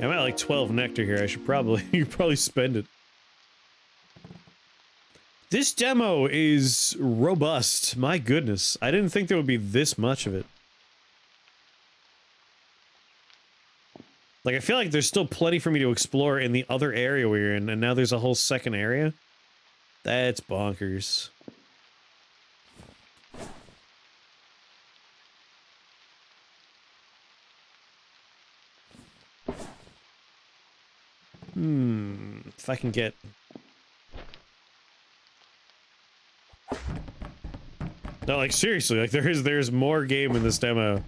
I'm at like 12 nectar here. I should probably you probably spend it. This demo is robust. My goodness. I didn't think there would be this much of it. Like, I feel like there's still plenty for me to explore in the other area we're in, and now there's a whole second area? That's bonkers. If I can get... No, like, seriously, like, there's more game in this demo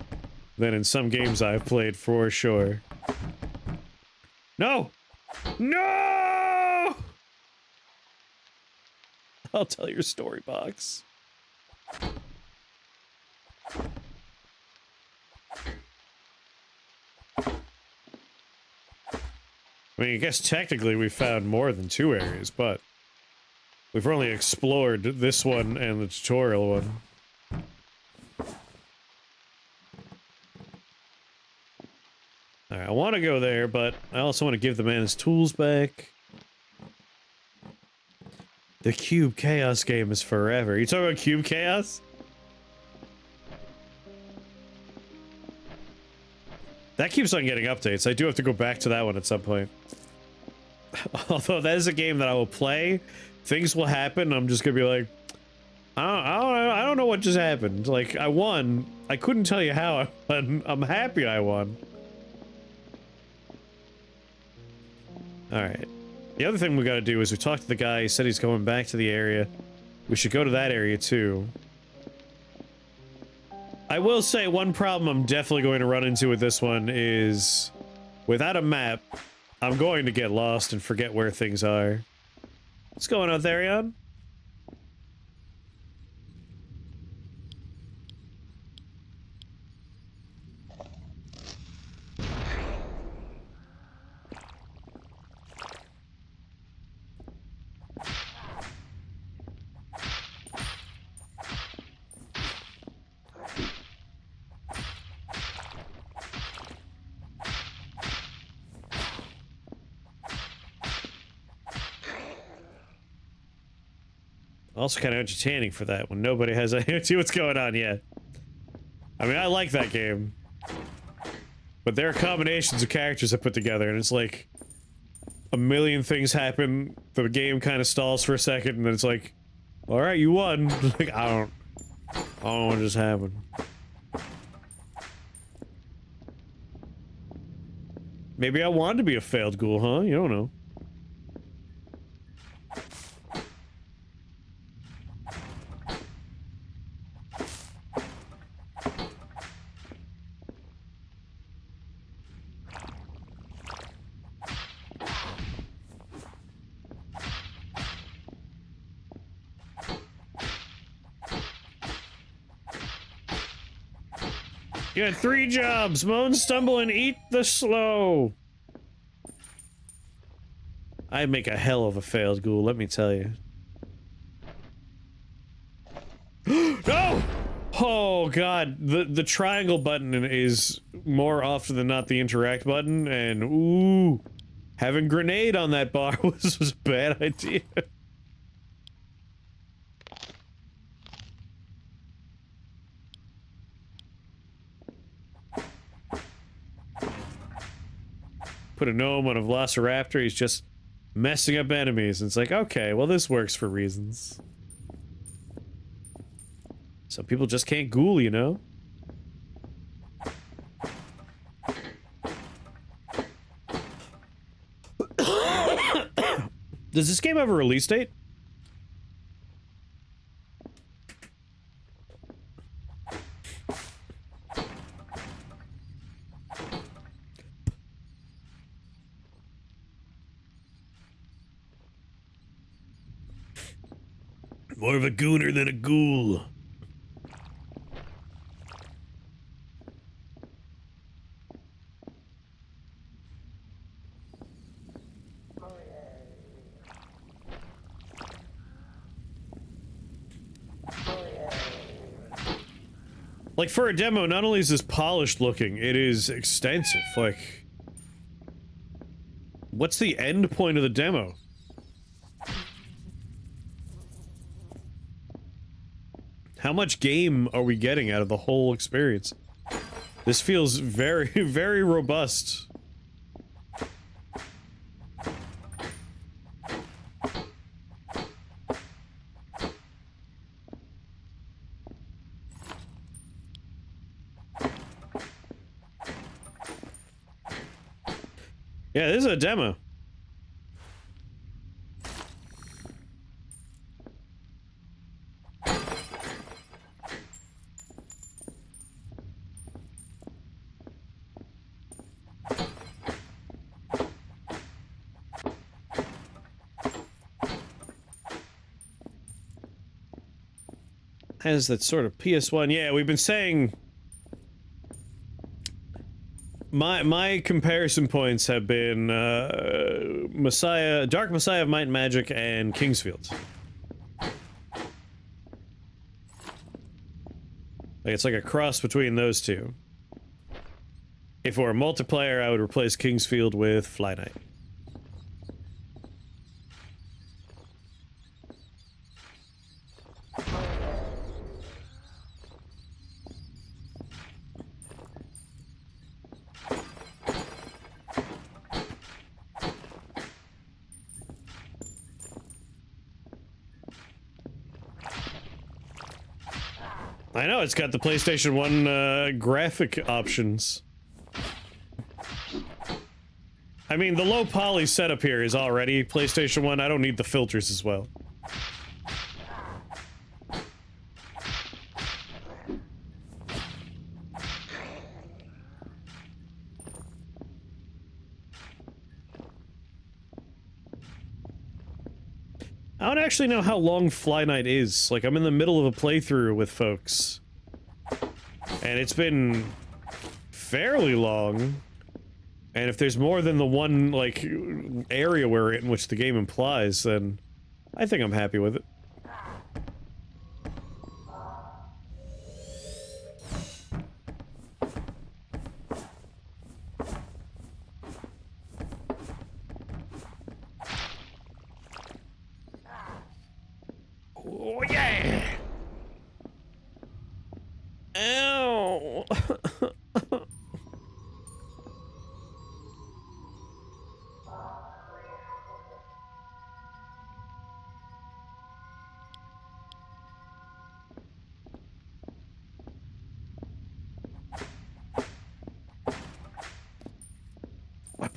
than in some games I've played, for sure. No! No! I'll tell your story, Box. I mean, I guess technically we found more than 2 areas, but we've only explored this one and the tutorial one. Alright, I want to go there, but I also want to give the man his tools back. The Cube Chaos game is forever. You talking about Cube Chaos? That keeps on getting updates. I do have to go back to that one at some point. Although that is a game that I will play, things will happen, I'm just gonna be like, I don't know what just happened. Like, I won. I couldn't tell you how I won. I'm happy I won. Alright. The other thing we gotta do is we talked to the guy, he said he's going back to the area. We should go to that area too. I will say one problem I'm definitely going to run into with this one is, without a map, I'm going to get lost and forget where things are. What's going on, Therion? Also kind of entertaining for that when nobody has any idea what's going on yet. I mean, I like that game. But there are combinations of characters I put together, and it's like a million things happen, the game kind of stalls for a second, and then it's like, alright, you won. Like, I don't know what just happened. Maybe I wanted to be a failed ghoul, huh? You don't know. You had 3 jobs: moan, stumble, and eat the slow. I make a hell of a failed ghoul, let me tell you. No! Oh god, the triangle button is more often than not the interact button, and ooh, having grenade on that bar was a bad idea. Put a gnome on a velociraptor, he's just messing up enemies, and it's like, okay, well this works for reasons. Some people just can't ghoul, you know? Does this game have a release date? More of a gooner than a ghoul. Like, for a demo, not only is this polished looking, it is extensive. Like, What's the end point of the demo? How much game are we getting out of the whole experience? This feels very, very robust. Yeah, this is a demo. Has that sort of PS1. Yeah, we've been saying my comparison points have been Dark Messiah of Might and Magic and Kingfield. Like it's like a cross between those two. If it were multiplayer, I would replace Kingfield with Fly Knight. I know, it's got the PlayStation 1 graphic options. I mean, the low poly setup here is already PlayStation 1. I don't need the filters as well. I don't actually know how long Fly Night is. Like, I'm in the middle of a playthrough with folks. And it's been fairly long. And if there's more than the one, like, area we're in which the game implies, then I think I'm happy with it. Oh, yeah! Ow! What?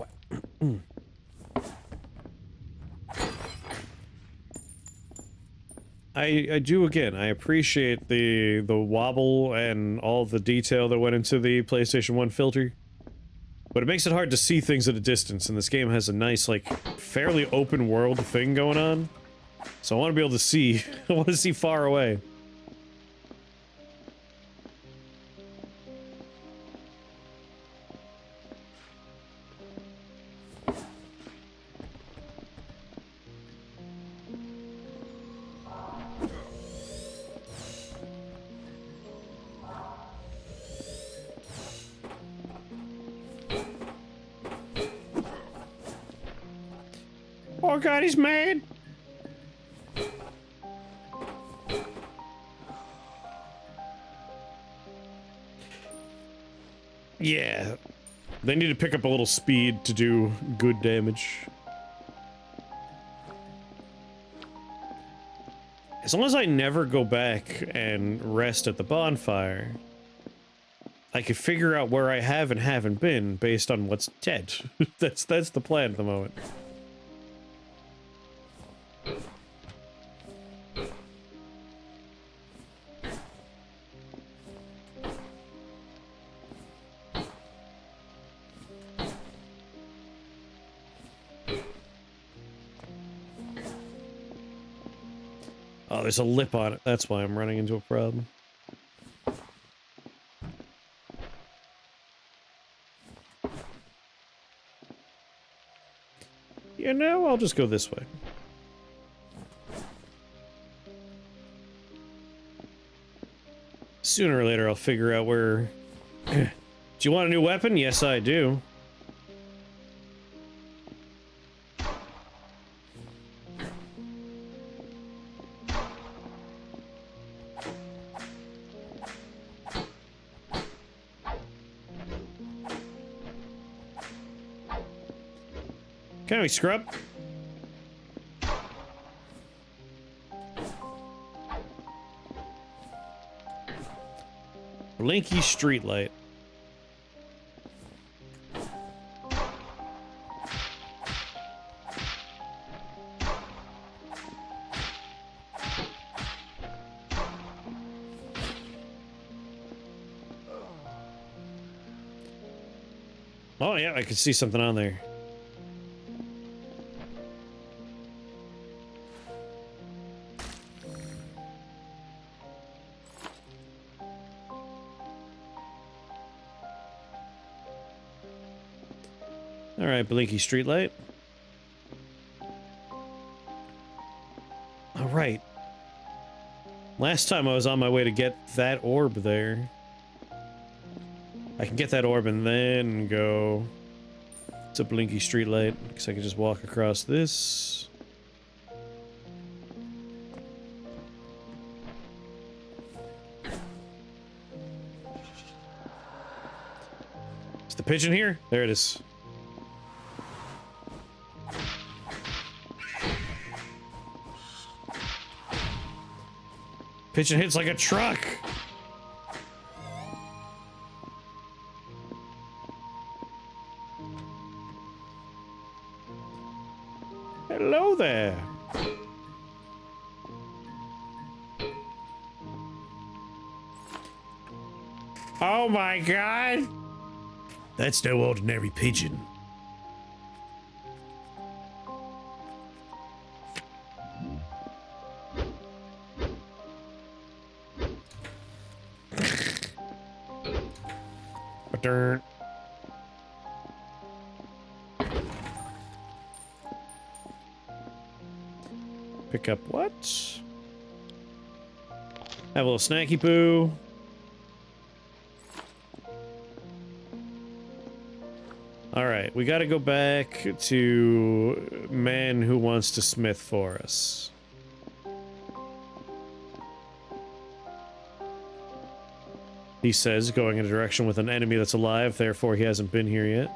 I do again. I appreciate the wobble and all the detail that went into the PlayStation 1 filter. But it makes it hard to see things at a distance, and this game has a nice, like, fairly open world thing going on. So I want to be able to see. I want to see far away. Oh god, he's mad! Yeah. They need to pick up a little speed to do good damage. As long as I never go back and rest at the bonfire, I can figure out where I have and haven't been based on what's dead. That's the plan at the moment. Oh, there's a lip on it. That's why I'm running into a problem. You know, I'll just go this way. Sooner or later, I'll figure out where... Do you want a new weapon? Yes, I do. Can we scrub? Blinky streetlight. Oh yeah, I could see something on there. All right, blinky streetlight. All right. Last time I was on my way to get that orb there. I can get that orb and then go to blinky streetlight, because I can just walk across this. Is the pigeon here? There it is. Pigeon hits like a truck. Hello there. Oh my god. That's no ordinary pigeon. Dirt. Pick up what? Have a little snacky poo. Alright, we gotta go back to man who wants to smith for us. He says, going in a direction with an enemy that's alive, therefore he hasn't been here yet.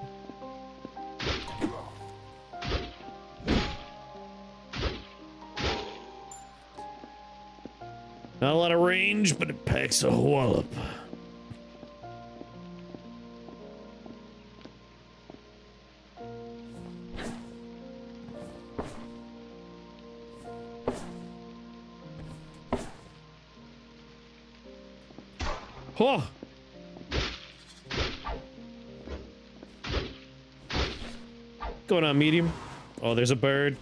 Not a lot of range, but it packs a wallop. Oh! Going on medium. Oh, there's a bird.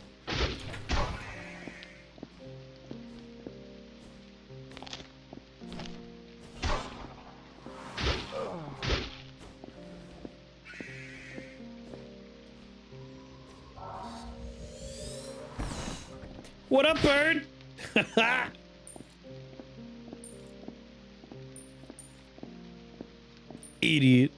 What up, bird? Idiot.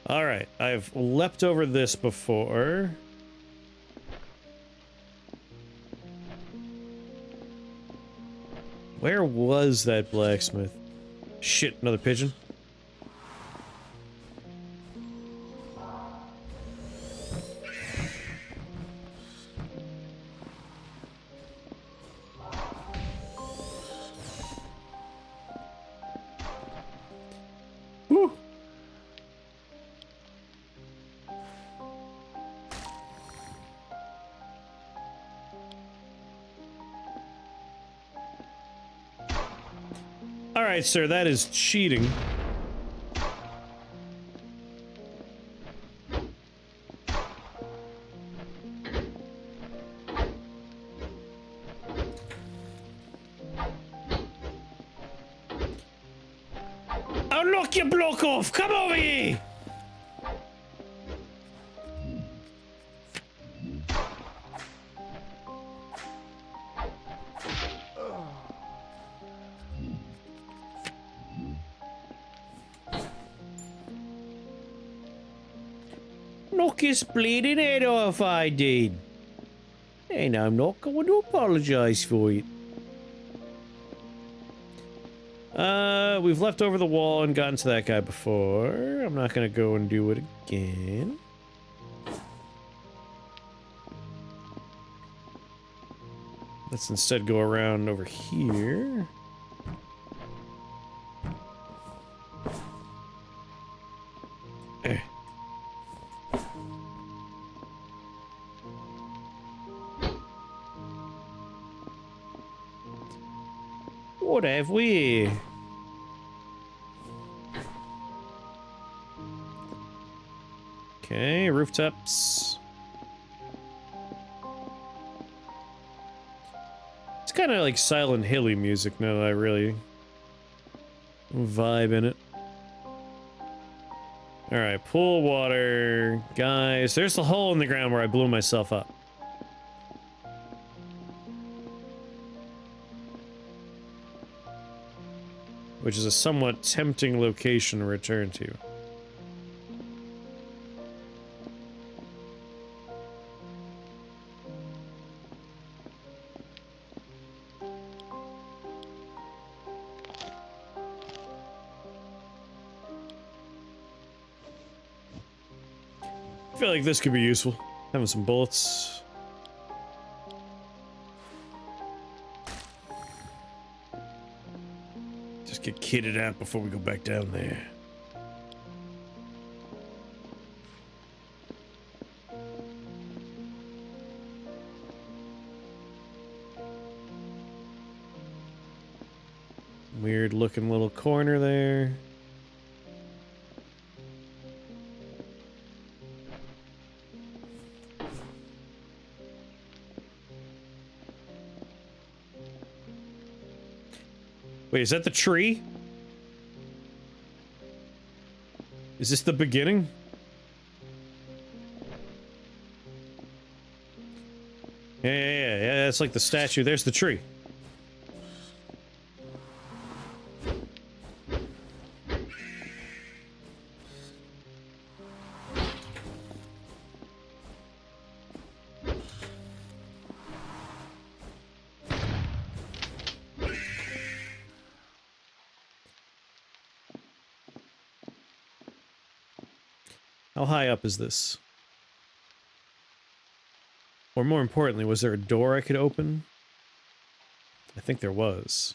All right, I've leapt over this before. Where was that blacksmith? Shit, another pigeon. Woo. All right, sir, that is cheating. Oh, look, you bloke off! Come over here! Knock his bleeding head off, I did. And I'm not going to apologise for it. We've left over the wall and gotten to that guy before. I'm not gonna go and do it again. Let's instead go around over here. Eh. What have we? Okay, rooftops. It's kind of like Silent Hilly music now that I really vibe in it. Alright, pool water. Guys, there's the hole in the ground where I blew myself up. Which is a somewhat tempting location to return to. I feel like this could be useful. Having some bullets. Just get kitted out before we go back down there. Weird looking little corner there. Wait, is that the tree? Is this the beginning? Yeah, it's like the statue. There's the tree. How high up is this? Or more importantly, was there a door I could open? I think there was.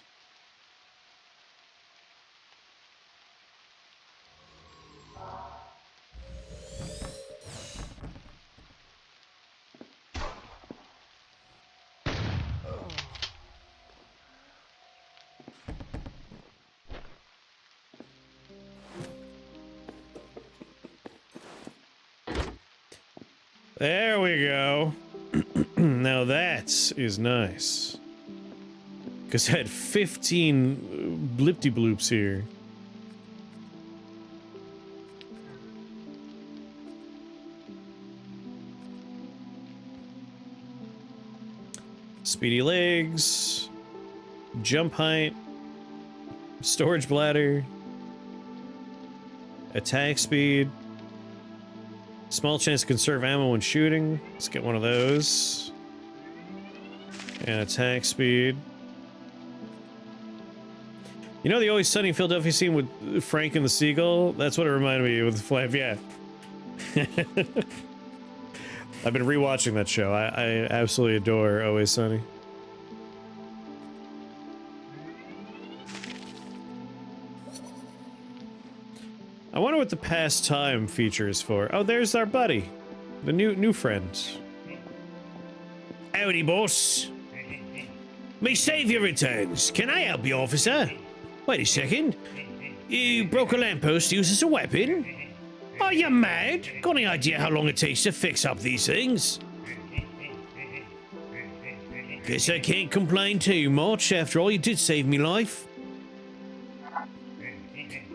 There we go. Now that is nice. Because I had 15 blipty bloops here. Speedy legs. Jump height. Storage bladder. Attack speed. Small chance to conserve ammo when shooting. Let's get one of those. And attack speed. You know the Always Sunny in Philadelphia scene with Frank and the Seagull? That's what it reminded me of with the flap, yeah. I've been rewatching that show. I absolutely adore Always Sunny. I wonder what the past time feature is for. Oh, there's our buddy. The new friend. Howdy, boss. Me savior returns. Can I help you, officer? Wait a second. You broke a lamppost used as a weapon? Are you mad? Got any idea how long it takes to fix up these things? Guess I can't complain too much. After all, you did save me life.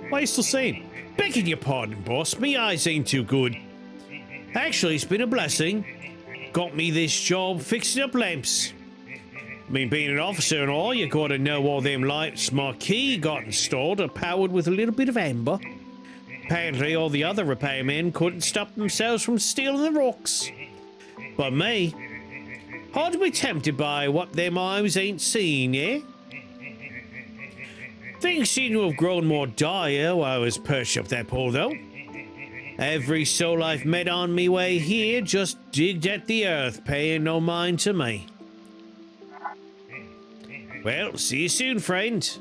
Why are you still saying? Begging your pardon, boss. Me eyes ain't too good. Actually, it's been a blessing. Got me this job fixing up lamps. I mean, being an officer and all, you gotta know all them lights marquee got installed are powered with a little bit of amber. Apparently, all the other repairmen couldn't stop themselves from stealing the rocks. But me, hard to be tempted by what them eyes ain't seen, yeah? Things seem to have grown more dire while I was perched up that pole, though. Every soul I've met on me way here just digged at the earth, paying no mind to me. Well, see you soon, friend.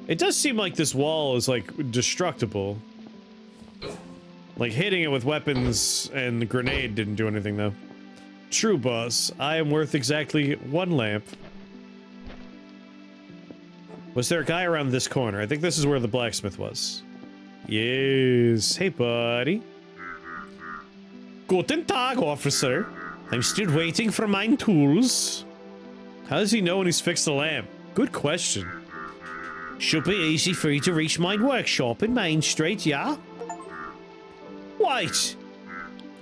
It does seem like this wall is, like, destructible. Like, hitting it with weapons and the grenade didn't do anything, though. True, boss. I am worth exactly 1 lamp. Was there a guy around this corner? I think this is where the blacksmith was. Yes. Hey, buddy. Guten Tag, officer. I'm still waiting for mine tools. How does he know when he's fixed the lamp? Good question. Should be easy for you to reach mine workshop in Main Street, yeah? Wait.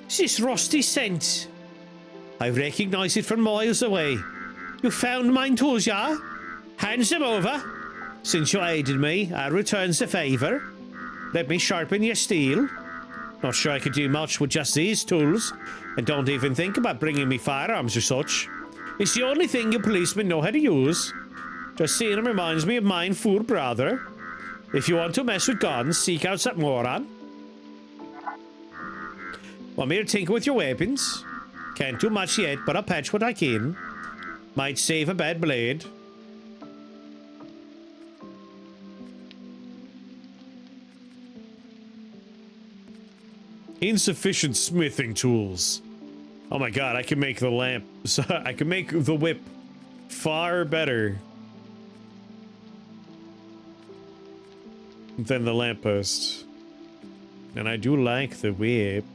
Is this rusty scent? I recognize it from miles away. You found mine tools, yeah? Hands them over. Since you aided me, I return the favor. Let me sharpen your steel. Not sure I could do much with just these tools, and don't even think about bringing me firearms or such. It's the only thing you policemen know how to use. Just seeing him reminds me of mine poor brother. If you want to mess with guns, seek out that moron. Want me to tinker with your weapons? Can't do much yet, but I'll patch what I can. Might save a bad blade. Insufficient smithing tools. Oh my god, I can make the lamp. I can make the whip far better than the lamppost. And I do like the whip.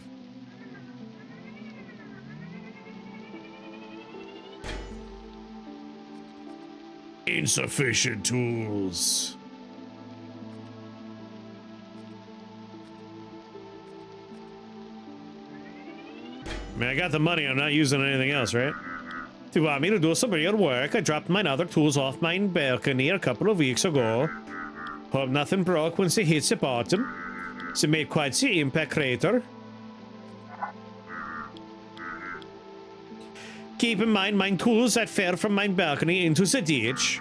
Insufficient tools. I mean, I got the money, I'm not using anything else, right? Do you want me to do some real work? I dropped mine other tools off mine balcony a couple of weeks ago. Hope nothing broke once it hits the bottom. So it made quite the impact crater. Keep in mind, mine tools that fell from mine balcony into the ditch.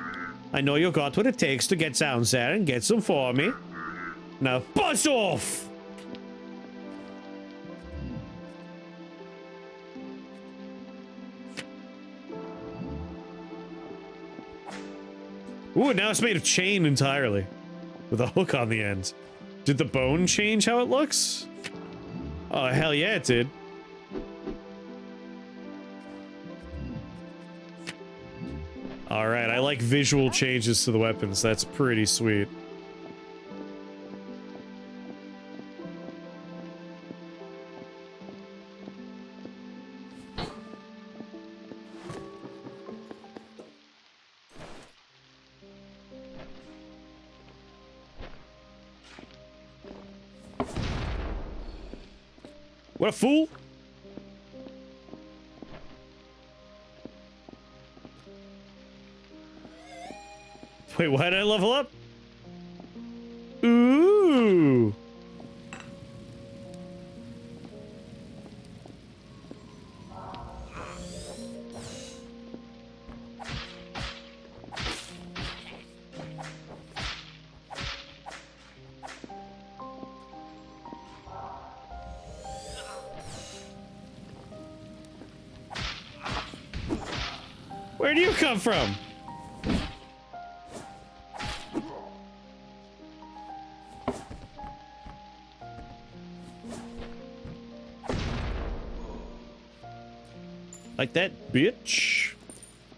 I know you got what it takes to get down there and get some for me. Now, buzz off! Ooh, now it's made of chain entirely. With a hook on the end. Did the bone change how it looks? Oh, hell yeah, it did. Alright, I like visual changes to the weapons. That's pretty sweet. What a fool! Wait, why did I level up? Ooh! Where do you come from? Like that, bitch.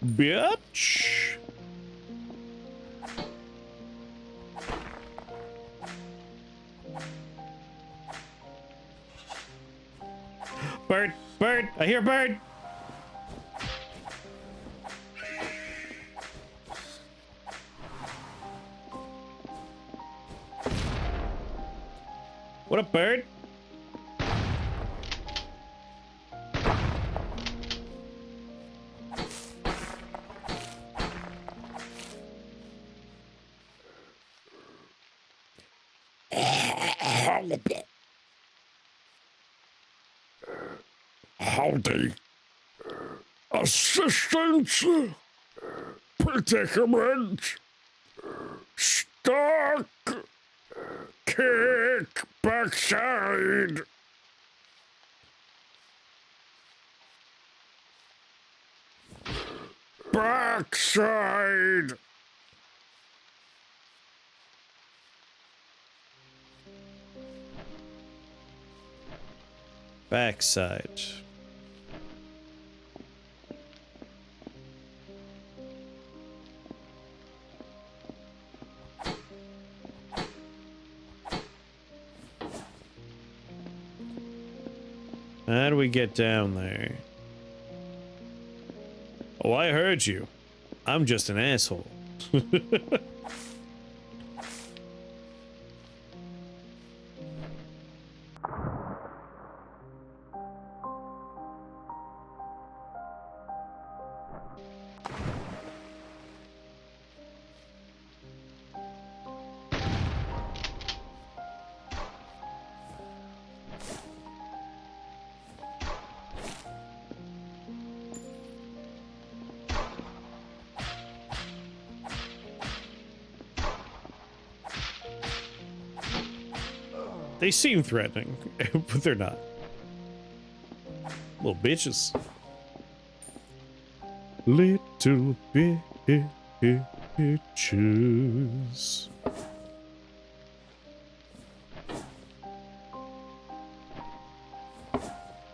Bitch. Bird, bird, I hear bird. What up, bird? Howdy. Assistance. Predicament. stuck! Kick backside! Backside! Backside. How do we get down there? Oh, I heard you. I'm just an asshole. They seem threatening, but they're not. Little bitches. Little bitches.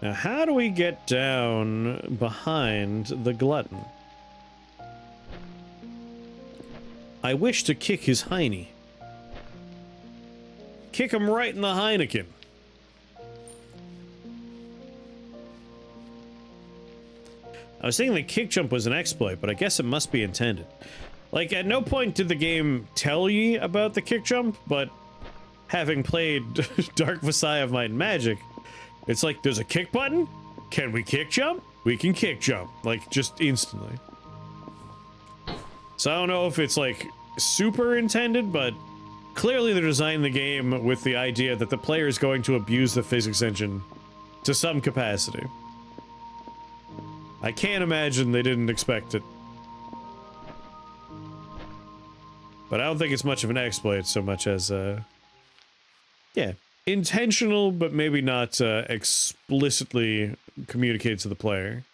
Now, how do we get down behind the glutton? I wish to kick his hiney. Kick him right in the Heineken. I was thinking the kick jump was an exploit, but I guess it must be intended. Like, at no point did the game tell you about the kick jump, but having played Dark Messiah of Might and Magic, it's like, there's a kick button? Can we kick jump? We can kick jump. Like, just instantly. So I don't know if it's, like, super intended, but clearly they're designing the game with the idea that the player is going to abuse the physics engine to some capacity. I can't imagine they didn't expect it. But I don't think it's much of an exploit so much as, yeah, intentional, but maybe not explicitly communicated to the player.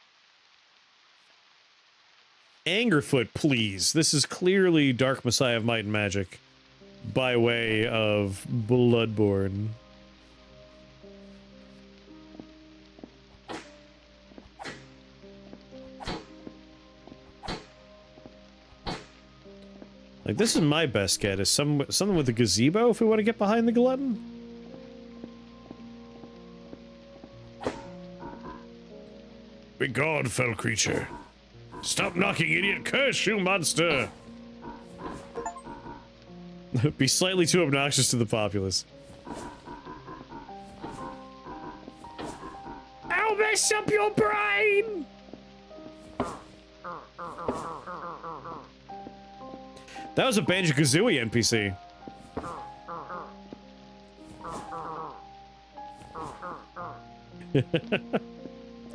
Angerfoot, please. This is clearly Dark Messiah of Might and Magic. By way of Bloodborne. Like, this is my best get, is something with a gazebo if we want to get behind the glutton. Begone, fell creature. Stop knocking, idiot. Curse you, monster. Be slightly too obnoxious to the populace. I'll mess up your brain! That was a Banjo-Kazooie NPC.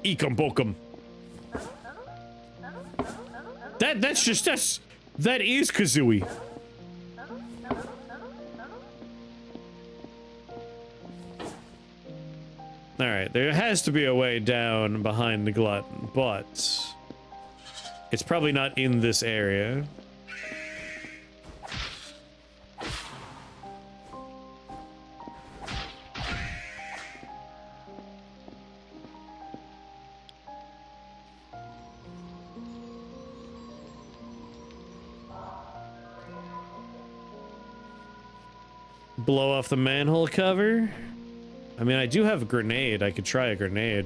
Eekum bokum. That is Kazooie. Alright, there has to be a way down behind the glutton, but it's probably not in this area. Blow off the manhole cover? I mean, I do have a grenade. I could try a grenade.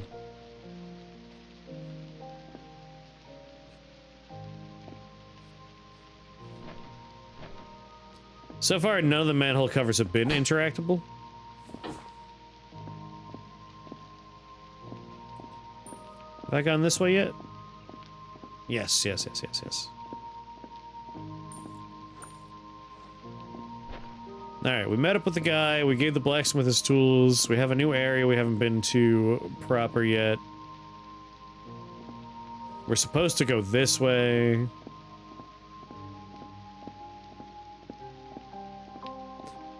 So far, none of the manhole covers have been interactable. Have I gone this way yet? Yes, yes, yes, yes, yes. Alright, we met up with the guy, we gave the blacksmith his tools, we have a new area we haven't been to proper yet. We're supposed to go this way.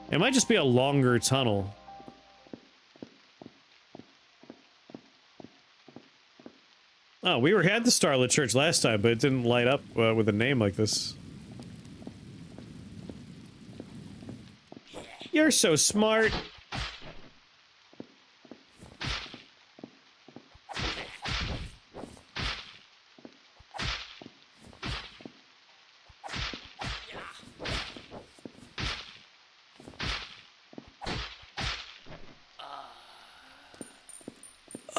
It might just be a longer tunnel. Oh, we had the Starlit Church last time, but it didn't light up with a name like this. You're so smart.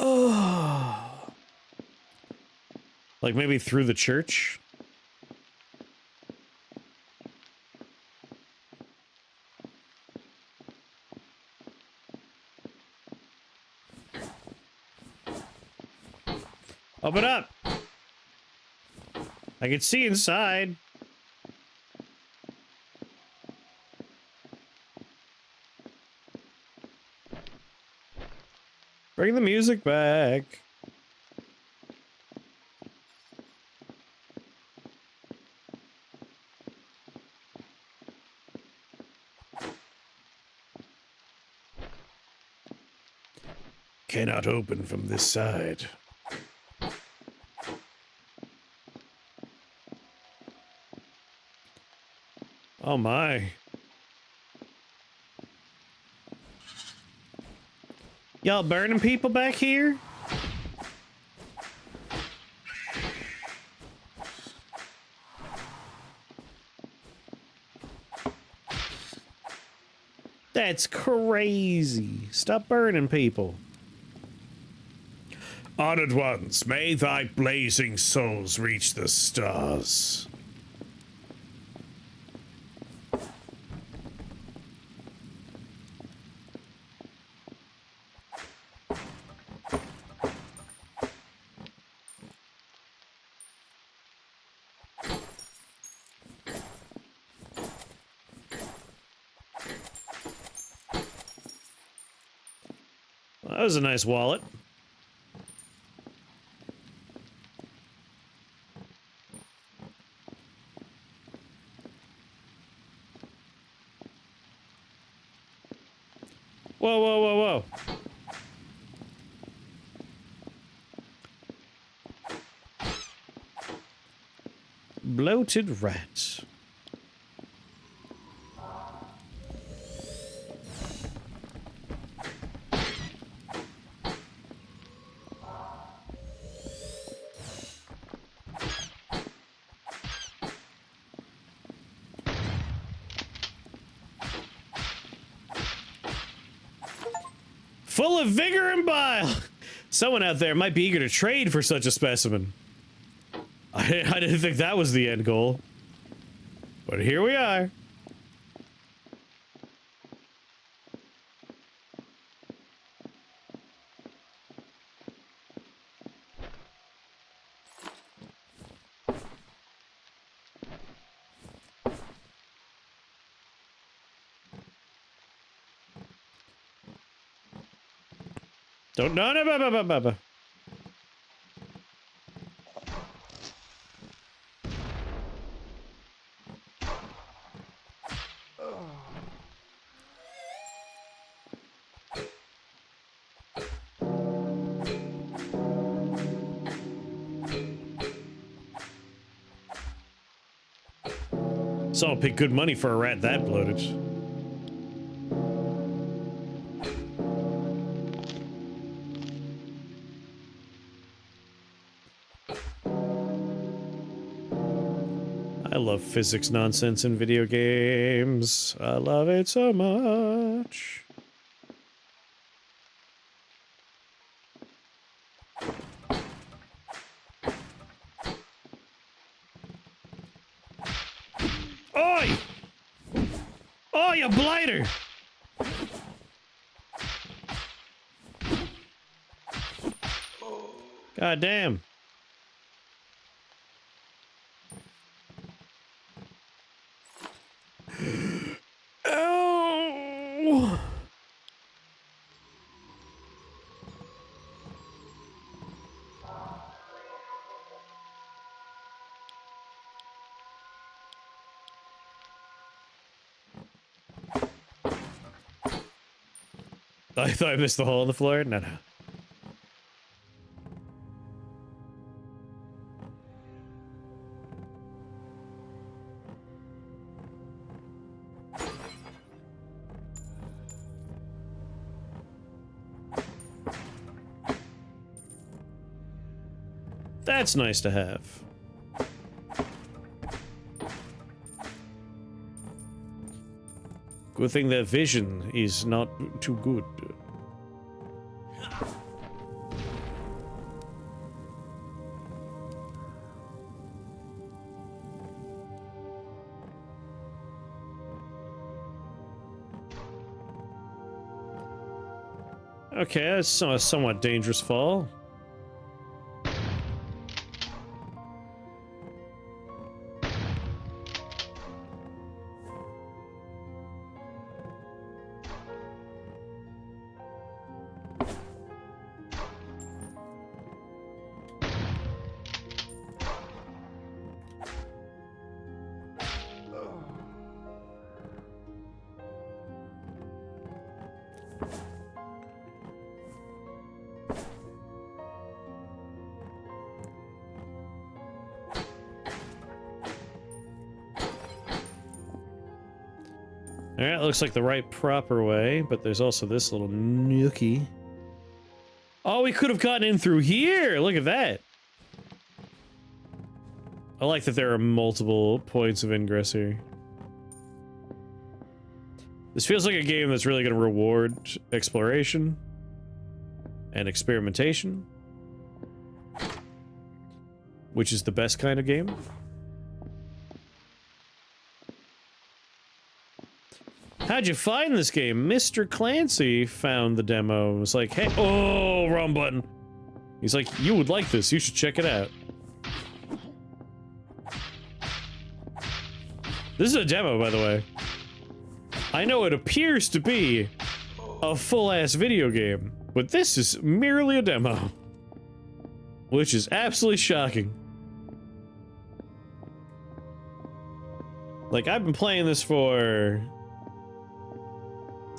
Oh. Like maybe through the church? Open up! I can see inside. Bring the music back. Cannot open from this side. Oh my. Y'all burning people back here? That's crazy. Stop burning people. Honored ones, may thy blazing souls reach the stars. Well, that was a nice wallet. Whoa, whoa, whoa, whoa. Bloated rat. Full of vigor and bile. Someone out there might be eager to trade for such a specimen. I didn't think that was the end goal. But here we are. Don't, no. Someone paid good money for a rat that bloated. I love physics nonsense in video games. I love it so much. Oi! Oh, you blighter! God damn. Ow! I thought I missed the hole in the floor. No, no. That's nice to have. Good thing that vision is not too good. Okay, that's a somewhat dangerous fall. Alright, looks like the right proper way, but there's also this little nookie. Oh, we could have gotten in through here! Look at that! I like that there are multiple points of ingress here. This feels like a game that's really going to reward exploration and experimentation, which is the best kind of game. How'd you find this game? Mr. Clancy found the demo. It was like, hey, oh, wrong button. He's like, you would like this. You should check it out. This is a demo, by the way. I know it appears to be a full-ass video game, but this is merely a demo. Which is absolutely shocking. Like, I've been playing this for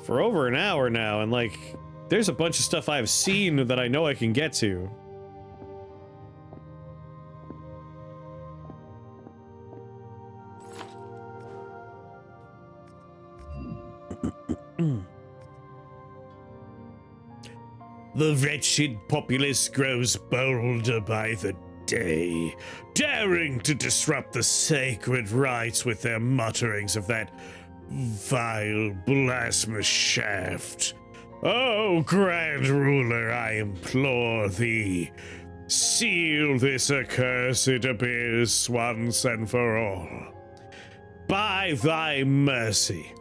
over an hour now, and like, there's a bunch of stuff I've seen that I know I can get to. The wretched populace grows bolder by the day, daring to disrupt the sacred rites with their mutterings of that vile, blasphemous shaft. Oh, Grand Ruler, I implore thee, seal this accursed abyss once and for all. By thy mercy,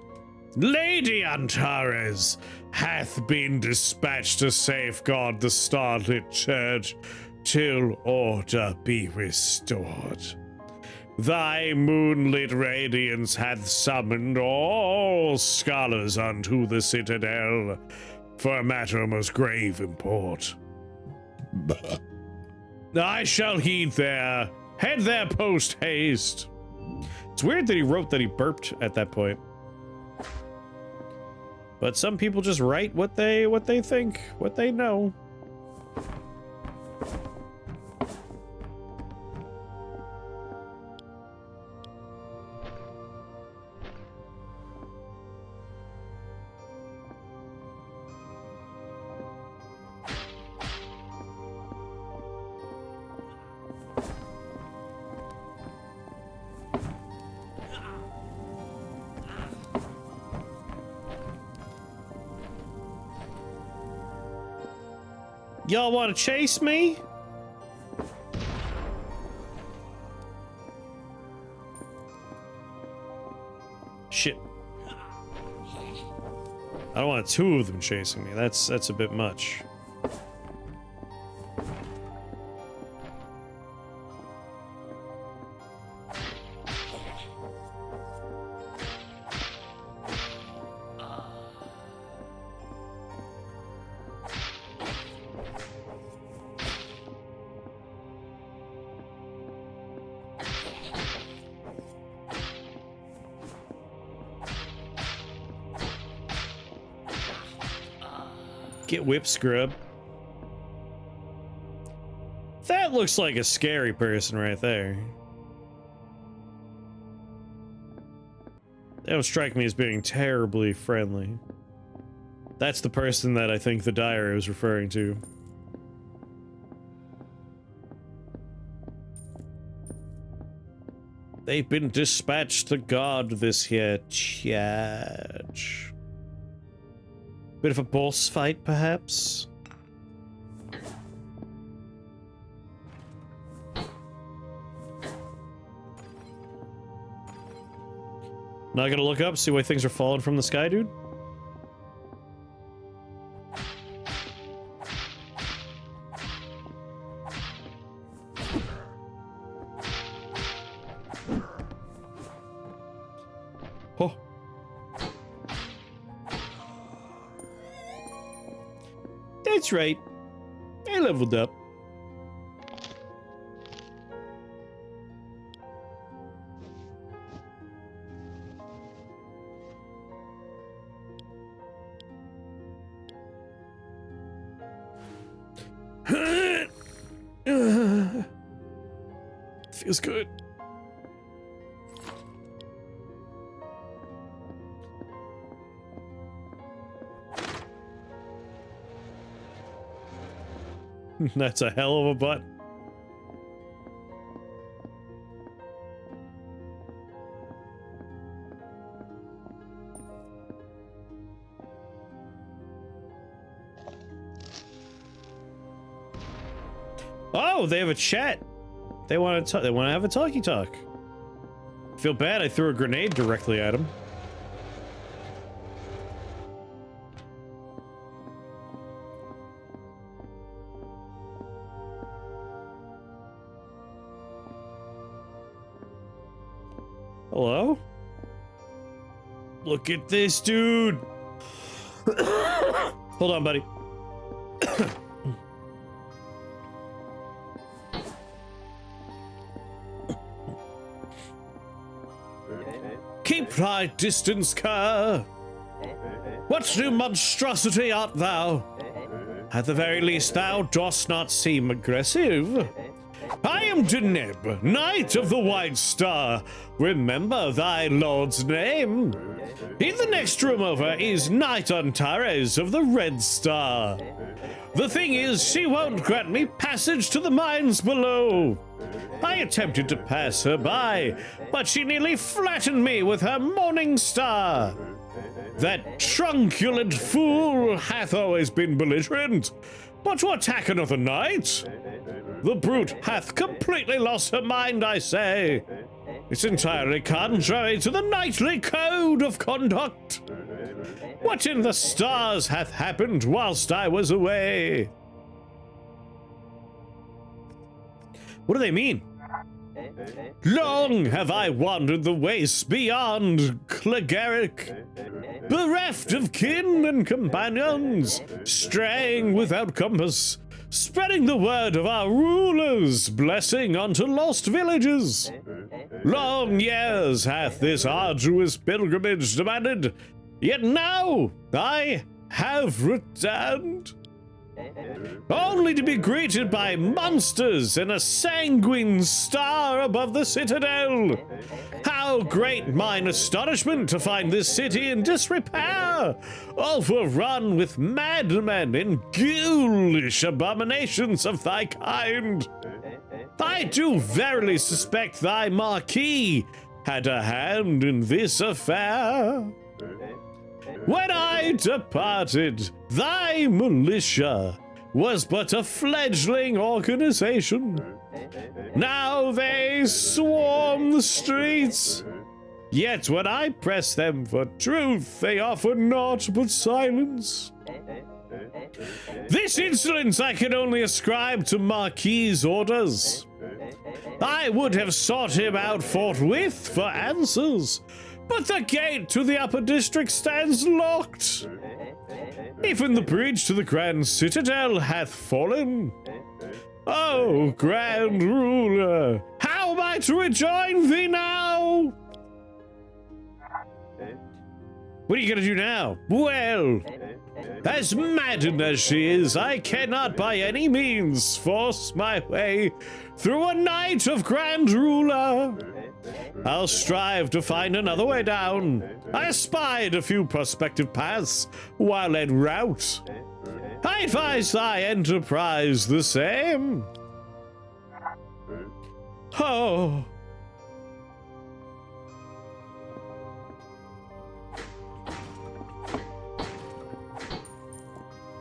Lady Antares hath been dispatched to safeguard the starlit church till order be restored. Thy moonlit radiance hath summoned all scholars unto the citadel for a matter of most grave import. I shall heed head there post haste. It's weird that he wrote that he burped at that point. But some people just write what they think, what they know. Y'all want to chase me? Shit. I don't want two of them chasing me. That's a bit much. Get whip scrub. That looks like a scary person right there. They don't strike me as being terribly friendly. That's the person that I think the diary was referring to. They've been dispatched to guard this here church. Bit of a boss fight, perhaps? Not gonna look up, see why things are falling from the sky, dude? Oh. That's right. I leveled up. Feels good. That's a hell of a butt. Oh, they have a chat. They want to have a talkie talk. Feel bad I threw a grenade directly at him. Hello? Look at this dude. Hold on, buddy. Keep thy distance, cur. What new monstrosity art thou? At the very least, thou dost not seem aggressive. I am Deneb, Knight of the White Star. Remember thy lord's name. In the next room over is Knight Antares of the Red Star. The thing is, she won't grant me passage to the mines below. I attempted to pass her by, but she nearly flattened me with her morning star. That trunculent fool hath always been belligerent, but to attack another knight? The brute hath completely lost her mind, I say. It's entirely contrary to the knightly code of conduct. What in the stars hath happened whilst I was away? What do they mean? Long have I wandered the wastes beyond Clegaric, bereft of kin and companions, straying without compass, spreading the word of our rulers' blessing unto lost villages. Long years hath this arduous pilgrimage demanded, yet now I have returned, only to be greeted by monsters and a sanguine star above the citadel. How great mine astonishment to find this city in disrepair, overrun with madmen and ghoulish abominations of thy kind. I do verily suspect thy Marquis had a hand in this affair. When I departed, thy militia was but a fledgling organization. Now they swarm the streets. Yet when I press them for truth, they offer naught but silence. This insolence I can only ascribe to Marquis's orders. I would have sought him out forthwith for answers, but the gate to the upper district stands locked. Even the bridge to the Grand Citadel hath fallen. Oh, Grand Ruler, how am I to rejoin thee now? What are you gonna do now? Well, as maddened as she is, I cannot by any means force my way through a night of Grand Ruler. I'll strive to find another way down. I espied a few prospective paths while en route. I advise thy enterprise the same. Oh.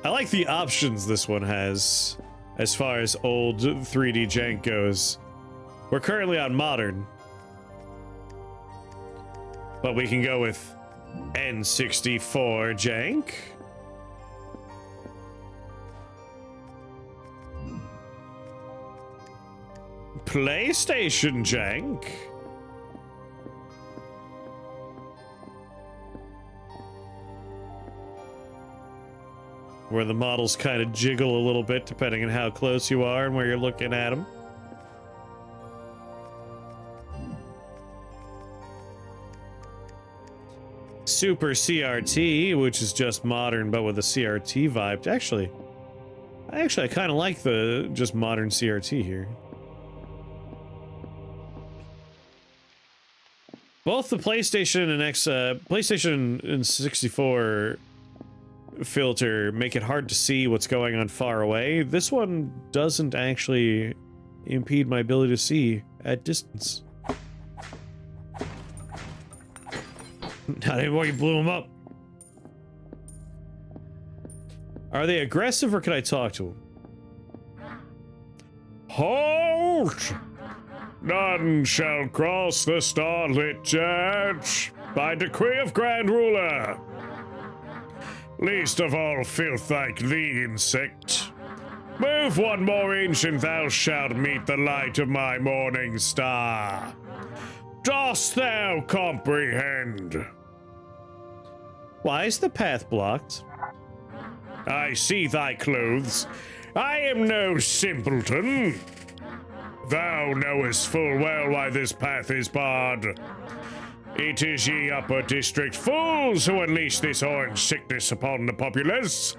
I like the options this one has as far as old 3D jank goes. We're currently on modern, but we can go with N64 jank. PlayStation jank. Where the models kind of jiggle a little bit depending on how close you are and where you're looking at them. Super CRT, which is just modern but with a CRT vibe. Actually, I kind of like the just modern CRT here. Both the PlayStation and PlayStation and 64 filter make it hard to see what's going on far away. This one doesn't actually impede my ability to see at distance. Not anymore, you blew them up. Are they aggressive or can I talk to them? Halt! None shall cross the starlit church by decree of Grand Ruler. Least of all filth like thee, insect. Move one more inch and thou shalt meet the light of my morning star. Dost thou comprehend? Why is the path blocked? I see thy clothes. I am no simpleton. Thou knowest full well why this path is barred. It is ye upper district fools who unleash this orange sickness upon the populace.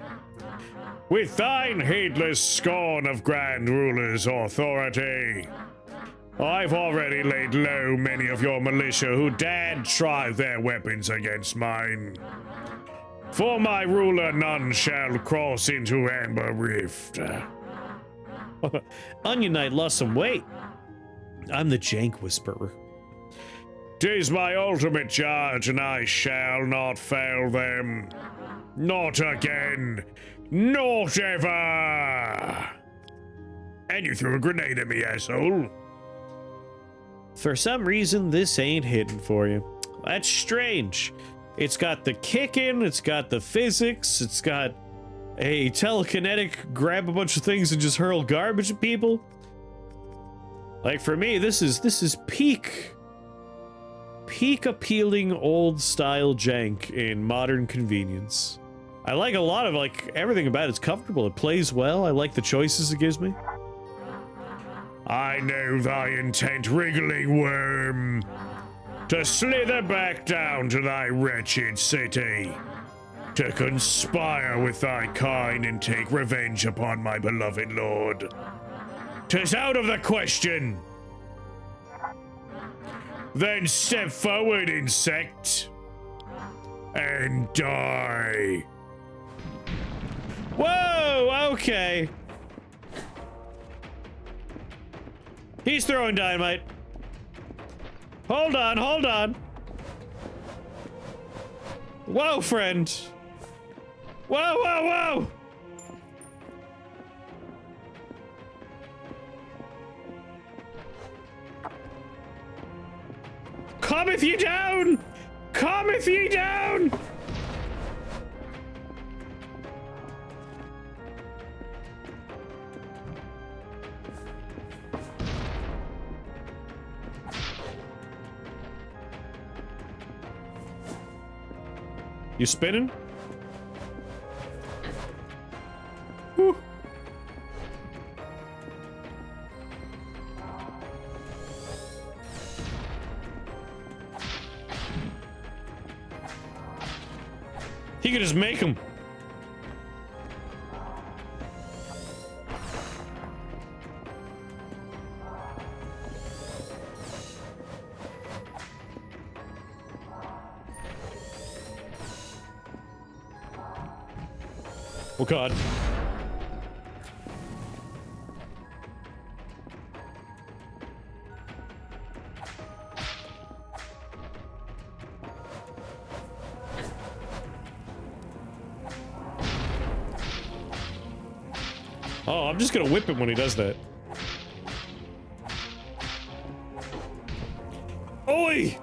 With thine heedless scorn of Grand Ruler's authority, I've already laid low many of your militia who dared try their weapons against mine. For my ruler none shall cross into Amber Rift. Onion Knight lost some weight. I'm the Jank Whisperer. 'Tis my ultimate charge, and I shall not fail them. Not again. Not ever. And you threw a grenade at me, asshole. For some reason, this ain't hidden for you. That's strange. It's got the kicking, it's got the physics, it's got a telekinetic grab a bunch of things and just hurl garbage at people. Like for me, this is peak appealing old style jank in modern convenience. I like a lot of everything about it's comfortable. It plays well. I like the choices it gives me. I know thy intent, wriggling worm, to slither back down to thy wretched city, to conspire with thy kind and take revenge upon my beloved lord. 'Tis out of the question. Then step forward, insect, and die. Whoa, okay. He's throwing dynamite. Hold on, hold on. Whoa, friend. Whoa, whoa, whoa. Cometh ye down! Cometh ye down! You spinning? Whew. He could just make them. Oh god. Oh, I'm just gonna whip him when he does that. Oi!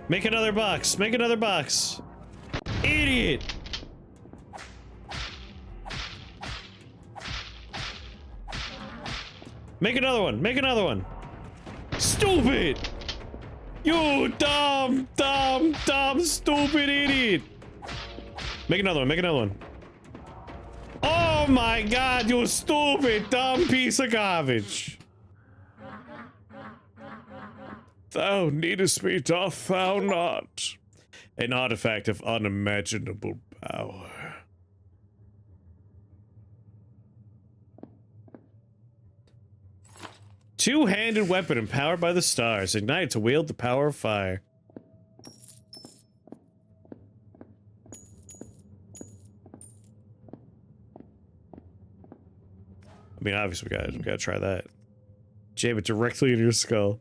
Make another box. Make another box. Idiot! Make another one. Make another one. Stupid! You dumb, stupid idiot! Make another one. Make another one. Oh my god, you stupid, dumb piece of garbage! Thou needest me, doth thou not? An artifact of unimaginable power. Two-handed weapon empowered by the stars. Ignite to wield the power of fire. I mean, obviously we gotta try that. Jam it directly into your skull.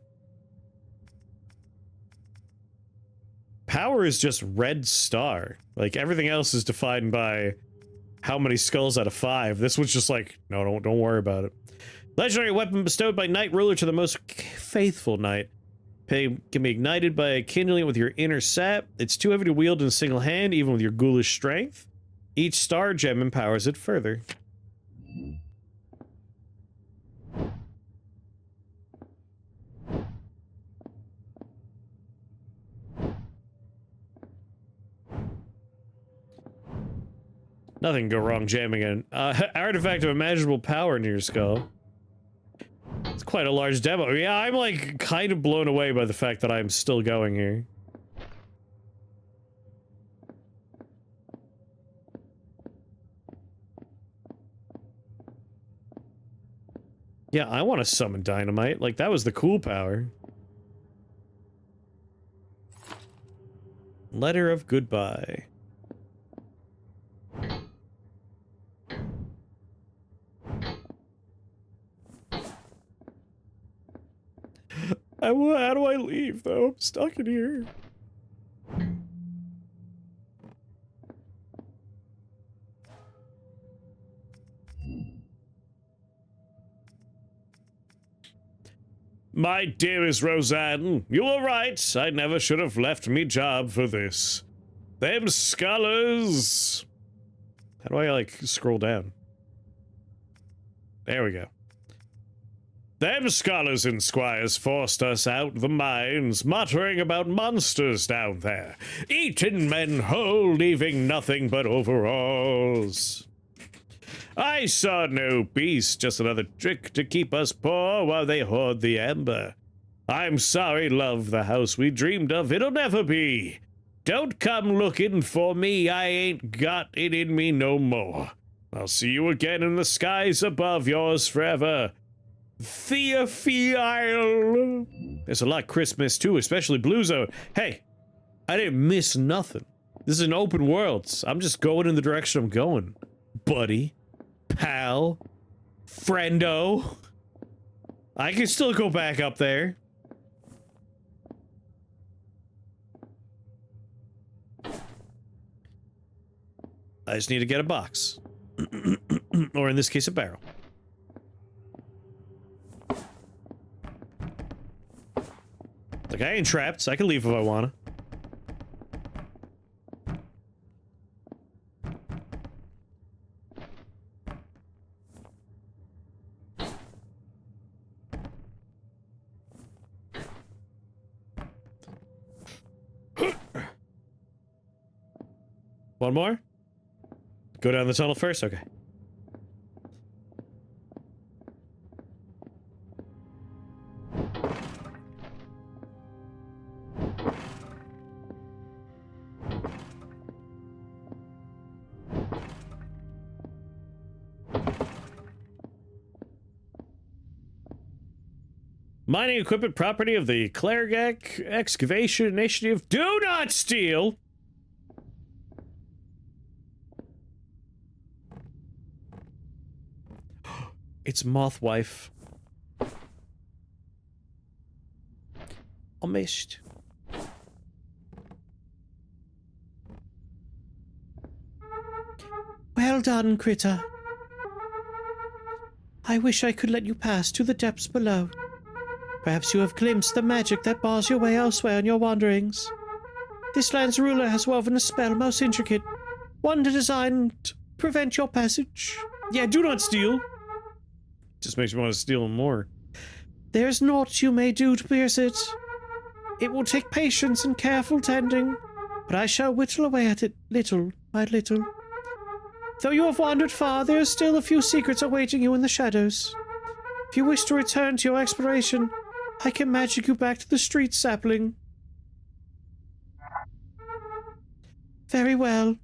Power is just red star. Like, everything else is defined by how many skulls out of 5. This one's just like, no, don't worry about it. Legendary weapon bestowed by Knight Ruler to the most faithful knight. Can be ignited by kindling it with your inner sap. It's too heavy to wield in a single hand, even with your ghoulish strength. Each star gem empowers it further. Nothing can go wrong jamming an artifact of imaginable power near your skull. It's quite a large demo. Yeah, I'm like kind of blown away by the fact that I'm still going here. Yeah, I want to summon dynamite. Like, that was the cool power. Letter of goodbye. How do I leave, though? I'm stuck in here. My dearest Roseanne, you were right. I never should have left me job for this. Them scholars. How do I, like, scroll down? There we go. Them scholars and squires forced us out the mines, muttering about monsters down there, eating men whole, leaving nothing but overalls. I saw no beast, just another trick to keep us poor while they hoard the amber. I'm sorry, love, the house we dreamed of, it'll never be. Don't come looking for me, I ain't got it in me no more. I'll see you again in the skies above, yours forever. Theophile. There's a lot of Christmas too, especially Blue Zone. Hey, I didn't miss nothing. This is an open world. I'm just going in the direction I'm going. Buddy. Pal. Friendo. I can still go back up there. I just need to get a box. Or in this case, a barrel. Like, I ain't trapped, so I can leave if I wanna. One more? Go down the tunnel first? Okay. Mining equipment property of the Clergak Excavation Initiative. Do not steal! It's Mothwife. I missed. Well done, Critter. I wish I could let you pass to the depths below. Perhaps you have glimpsed the magic that bars your way elsewhere in your wanderings. This land's ruler has woven a spell most intricate, one designed to prevent your passage. Yeah, do not steal. Just makes me want to steal more. There's naught you may do to pierce it. It will take patience and careful tending, but I shall whittle away at it little by little. Though you have wandered far, there are still a few secrets awaiting you in the shadows. If you wish to return to your exploration, I can magic you back to the street, sapling. Very well.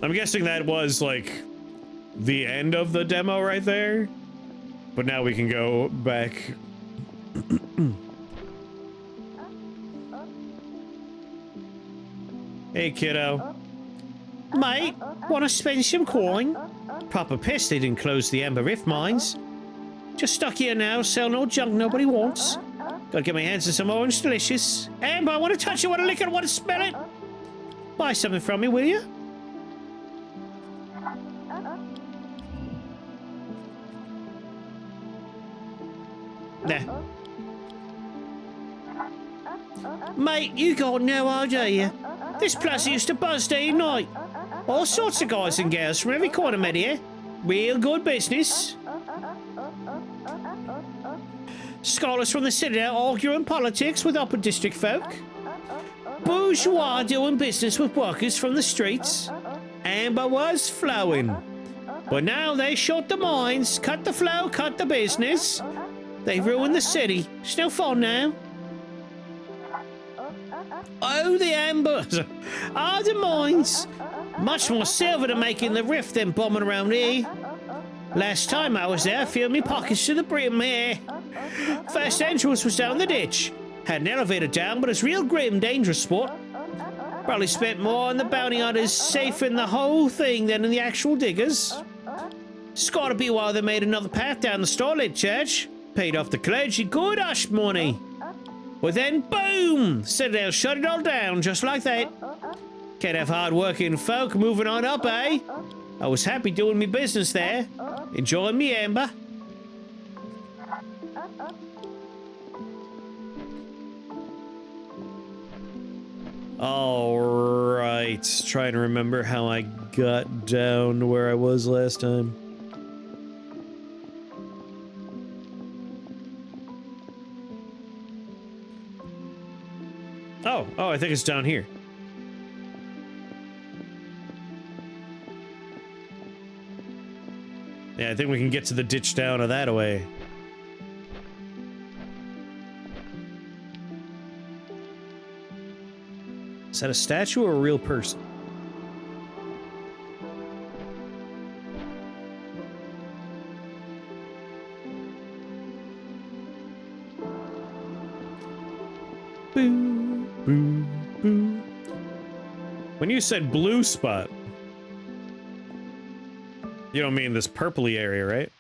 I'm guessing that was, like, the end of the demo right there. But now we can go back. Hey, kiddo. Mate, wanna spend some coin? Proper piss they didn't close the Amber Rift mines. Just stuck here now, sell no junk nobody wants. Gotta get my hands on some orange delicious. Amber, I wanna touch it, wanna lick it, wanna smell it. Buy something from me, will you? There. Mate, you got no idea. This place used to buzz day and night. All sorts of guys and girls from every corner met here. Real good business. Scholars from the Citadel arguing politics with upper district folk. Bourgeois doing business with workers from the streets. Amber was flowing. But now they shut the mines, cut the flow, cut the business. They've ruined the city. It's no fun now. Oh, the ambers. Ah, the mines. Much more silver to make in the rift than bombing around here. Last time I was there, I filled me pockets to the brim here. First entrance was down the ditch. Had an elevator down, but it's real grim, dangerous spot. Probably spent more on the bounty hunters safe in the whole thing than in the actual diggers. It's gotta be why they made another path down the Starlit Church. Paid off the clergy good hush money. Well then, boom! Citadel shut it all down, just like that. Can't have hard-working folk moving on up, eh? I was happy doing me business there. Enjoying me amber. Alright, trying to remember how I got down to where I was last time. Oh, I think it's down here. Yeah, I think we can get to the ditch down of that away. Is that a statue or a real person? Boo, boo, boo. When you said blue spot, you don't mean this purpley area, right?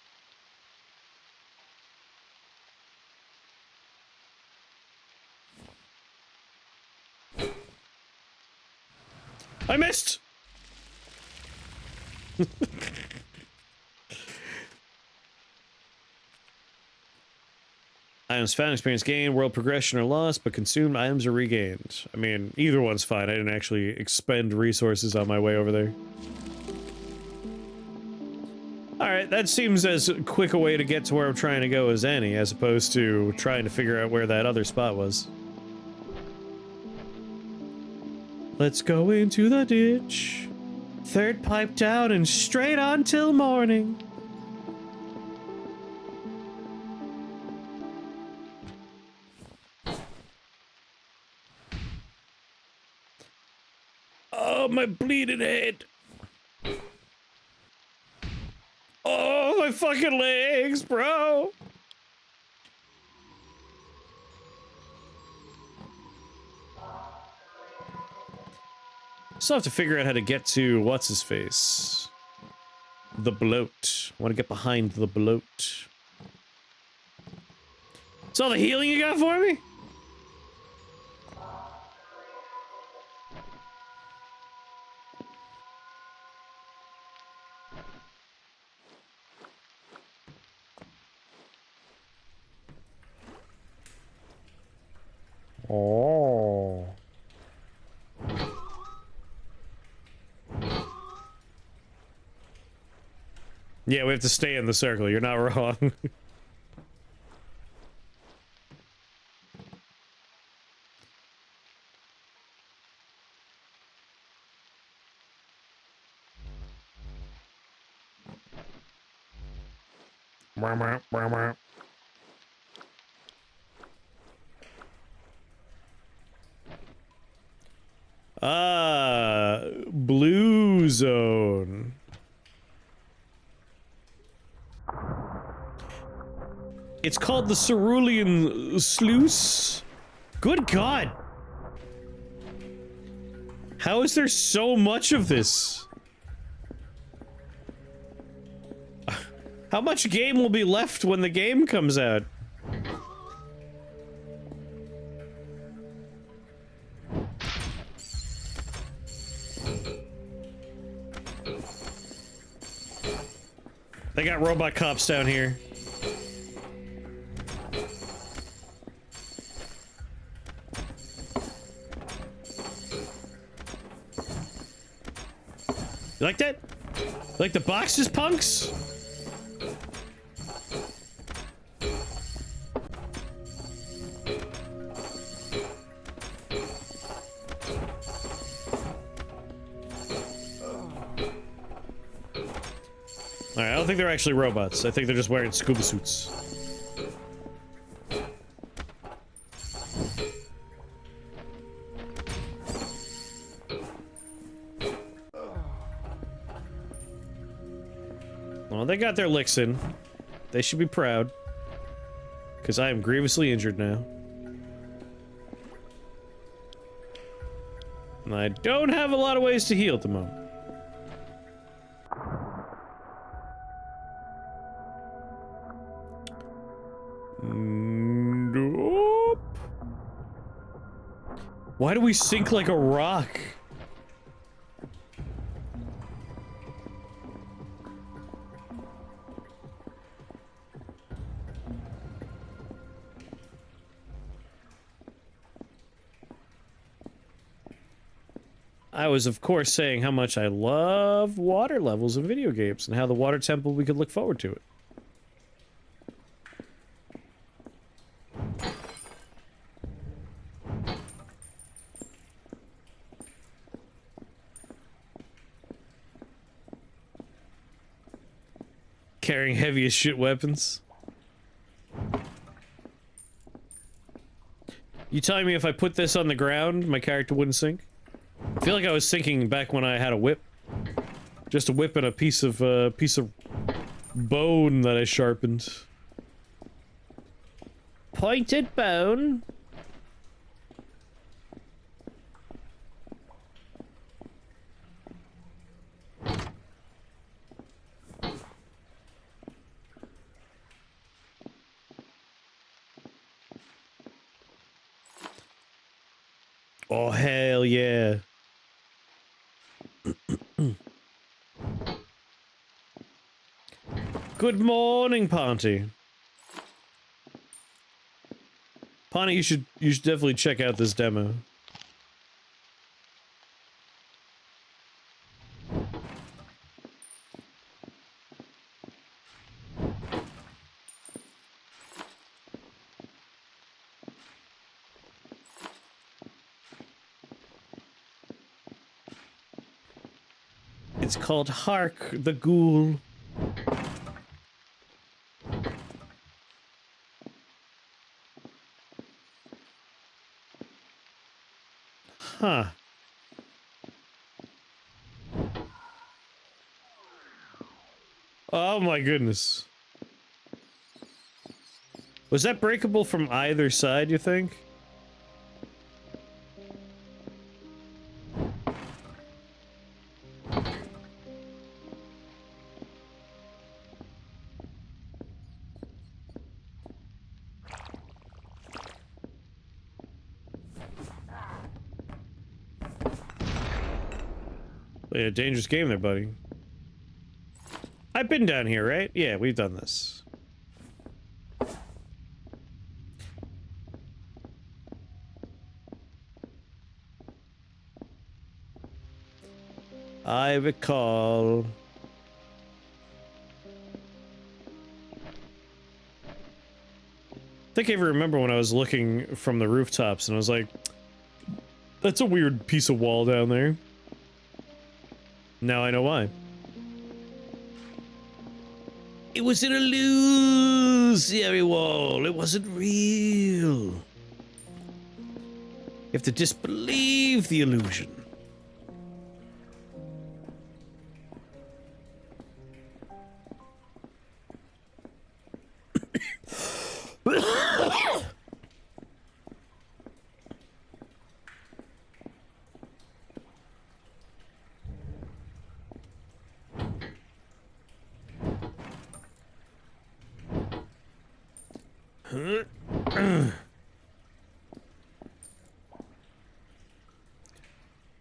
I missed! Items found, experience gained, world progression are lost, but consumed items are regained. I mean, either one's fine. I didn't actually expend resources on my way over there. Alright, that seems as quick a way to get to where I'm trying to go as any, as opposed to trying to figure out where that other spot was. Let's go into the ditch. Third pipe down and straight on till morning. Oh, my bleeding head. Oh, my fucking legs, bro. Still have to figure out how to get to what's-his-face. The bloat. I want to get behind the bloat. That's all the healing you got for me? Oh. Yeah, we have to stay in the circle. You're not wrong. Blue zone. It's called the Cerulean Sluice. Good God. How is there so much of this? How much game will be left when the game comes out? They got robot cops down here. You like that? Like the boxes, punks? Alright, I don't think they're actually robots. I think they're just wearing scuba suits. Well, they got their licks in. They should be proud. Because I am grievously injured now. And I don't have a lot of ways to heal at the moment. Nope. Why do we sink like a rock? I was, of course, saying how much I love water levels in video games and how the water temple we could look forward to it. Carrying heavy as shit weapons. You telling me if I put this on the ground, my character wouldn't sink? I feel like I was sinking back when I had a whip. Just a whip and a piece of bone that I sharpened. Pointed bone? Oh, hell yeah. Good morning, Ponty. Ponty, you should definitely check out this demo. It's called Hark the Ghoul. Huh. Oh my goodness. Was that breakable from either side, you think? Yeah, dangerous game there, buddy. I've been down here, right? Yeah, we've done this. I recall. I think I even remember when I was looking from the rooftops and I was like, that's a weird piece of wall down there. Now I know why. It was an illusory wall. It wasn't real. You have to disbelieve the illusion.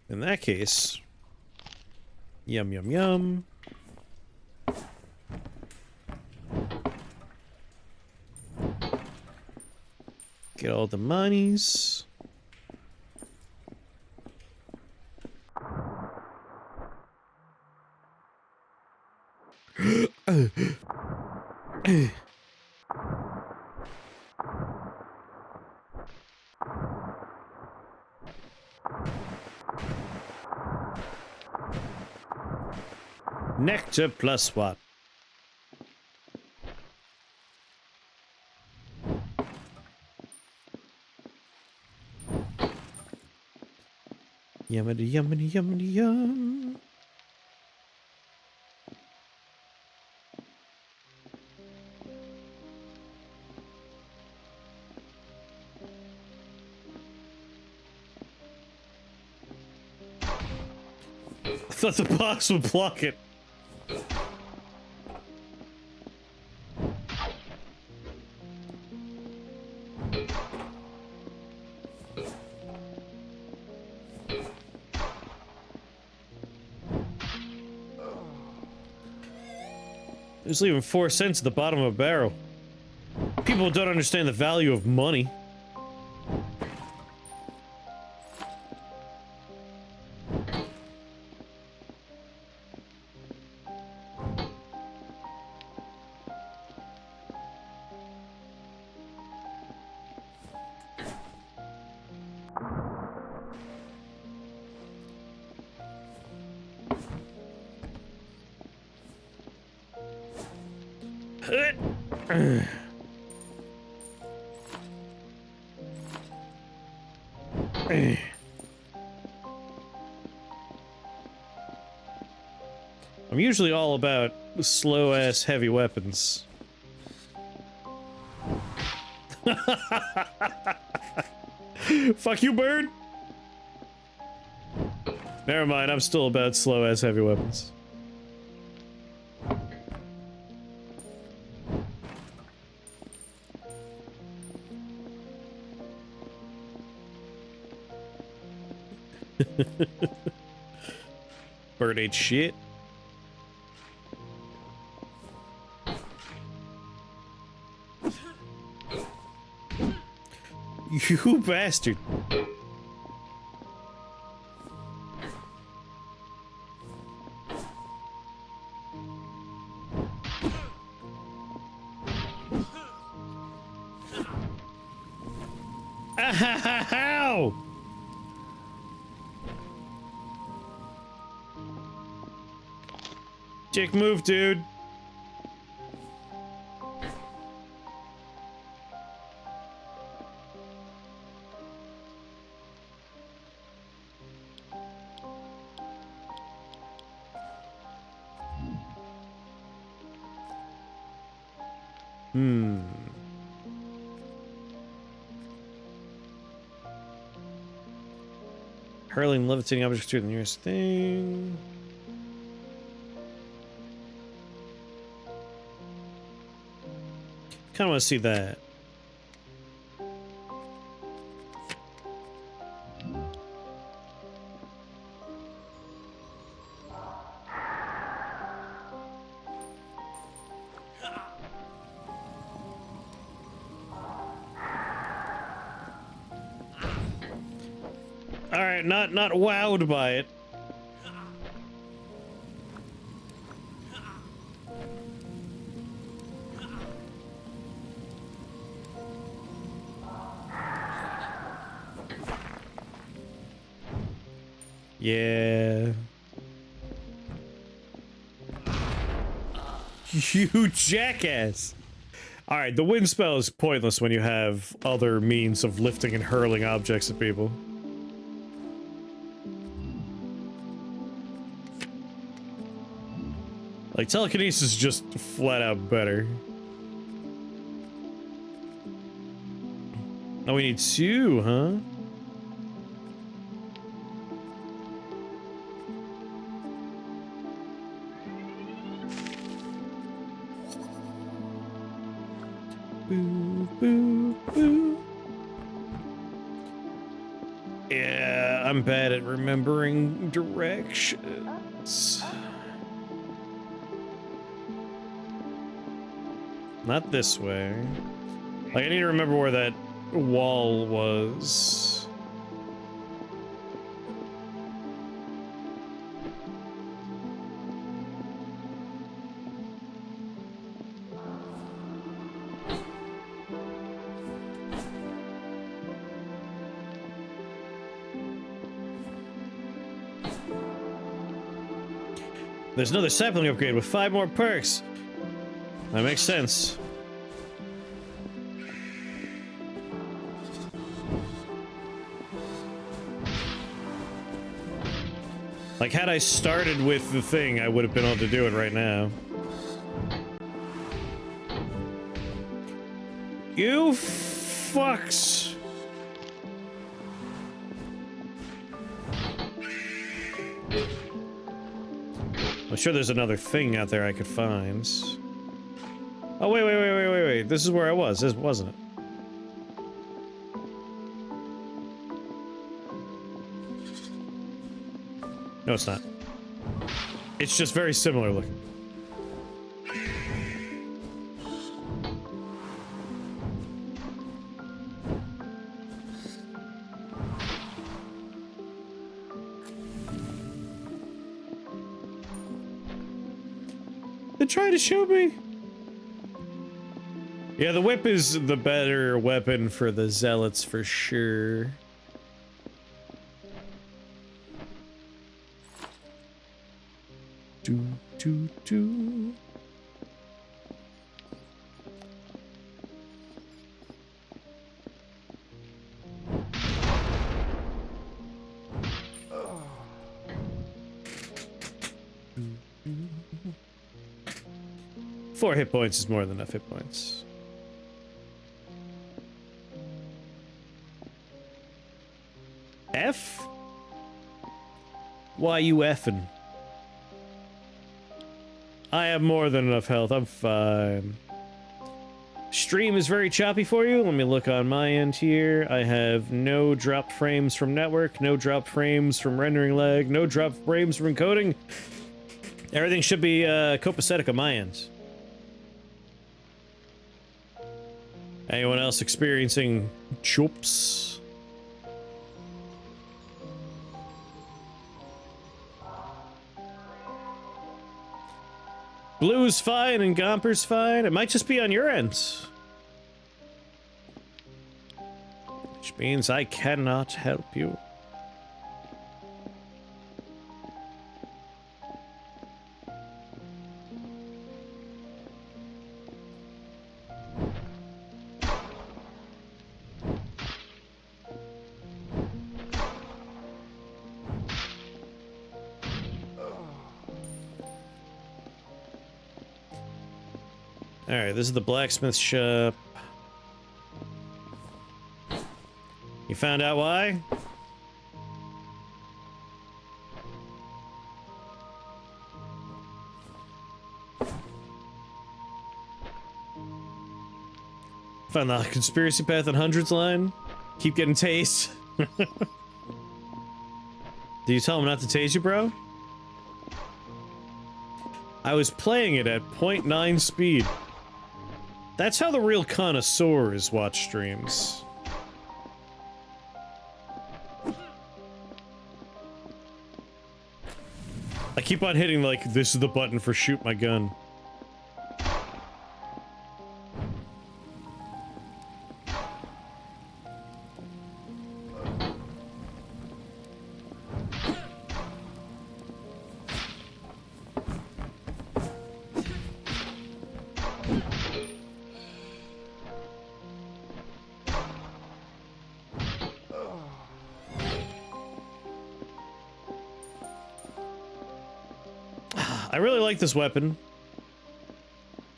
In that case, yum yum yum. Get all the monies. Nectar plus what? Yummity yummity yummity yum. I thought the box would block it. There's leaving 4 cents at the bottom of a barrel. People don't understand the value of money. I'm usually all about slow-ass heavy weapons. Fuck you, bird! Never mind, I'm still about slow-ass heavy weapons. Bird ate shit. You bastard. Dick move, dude. Hurling levitating objects to the nearest thing. Kind of want to see that. All right, not wowed by it. Yeah. You jackass. All right, the wind spell is pointless when you have other means of lifting and hurling objects at people. Like, telekinesis is just flat out better. Oh, we need 2, huh? Boo, boo, boo. Yeah, I'm bad at remembering directions. Not this way. Like, I need to remember where that wall was. There's another sapling upgrade with 5 more perks. That makes sense. Like, had I started with the thing, I would have been able to do it right now. You fucks. I'm sure there's another thing out there I could find. Oh, wait. This is where I was, wasn't it? No, it's not. It's just very similar looking. They're trying to shoot me. Yeah, the whip is the better weapon for the zealots for sure. Do. Four hit points is more than enough hit points. F? Why you effing? I have more than enough health. I'm fine. Stream is very choppy for you. Let me look on my end here. I have no dropped frames from network, no dropped frames from rendering lag, no dropped frames from encoding. Everything should be copacetic on my end. Anyone else experiencing chops? Blue's fine and Gomper's fine. It might just be on your end. Which means I cannot help you. Alright, this is the blacksmith shop. You found out why? Found the conspiracy path on Hundreds line. Keep getting tased. Do you tell him not to tase you, bro? I was playing it at 0.9 speed. That's how the real connoisseurs watch streams. I keep on hitting, like, this is the button for shoot my gun. I really like this weapon,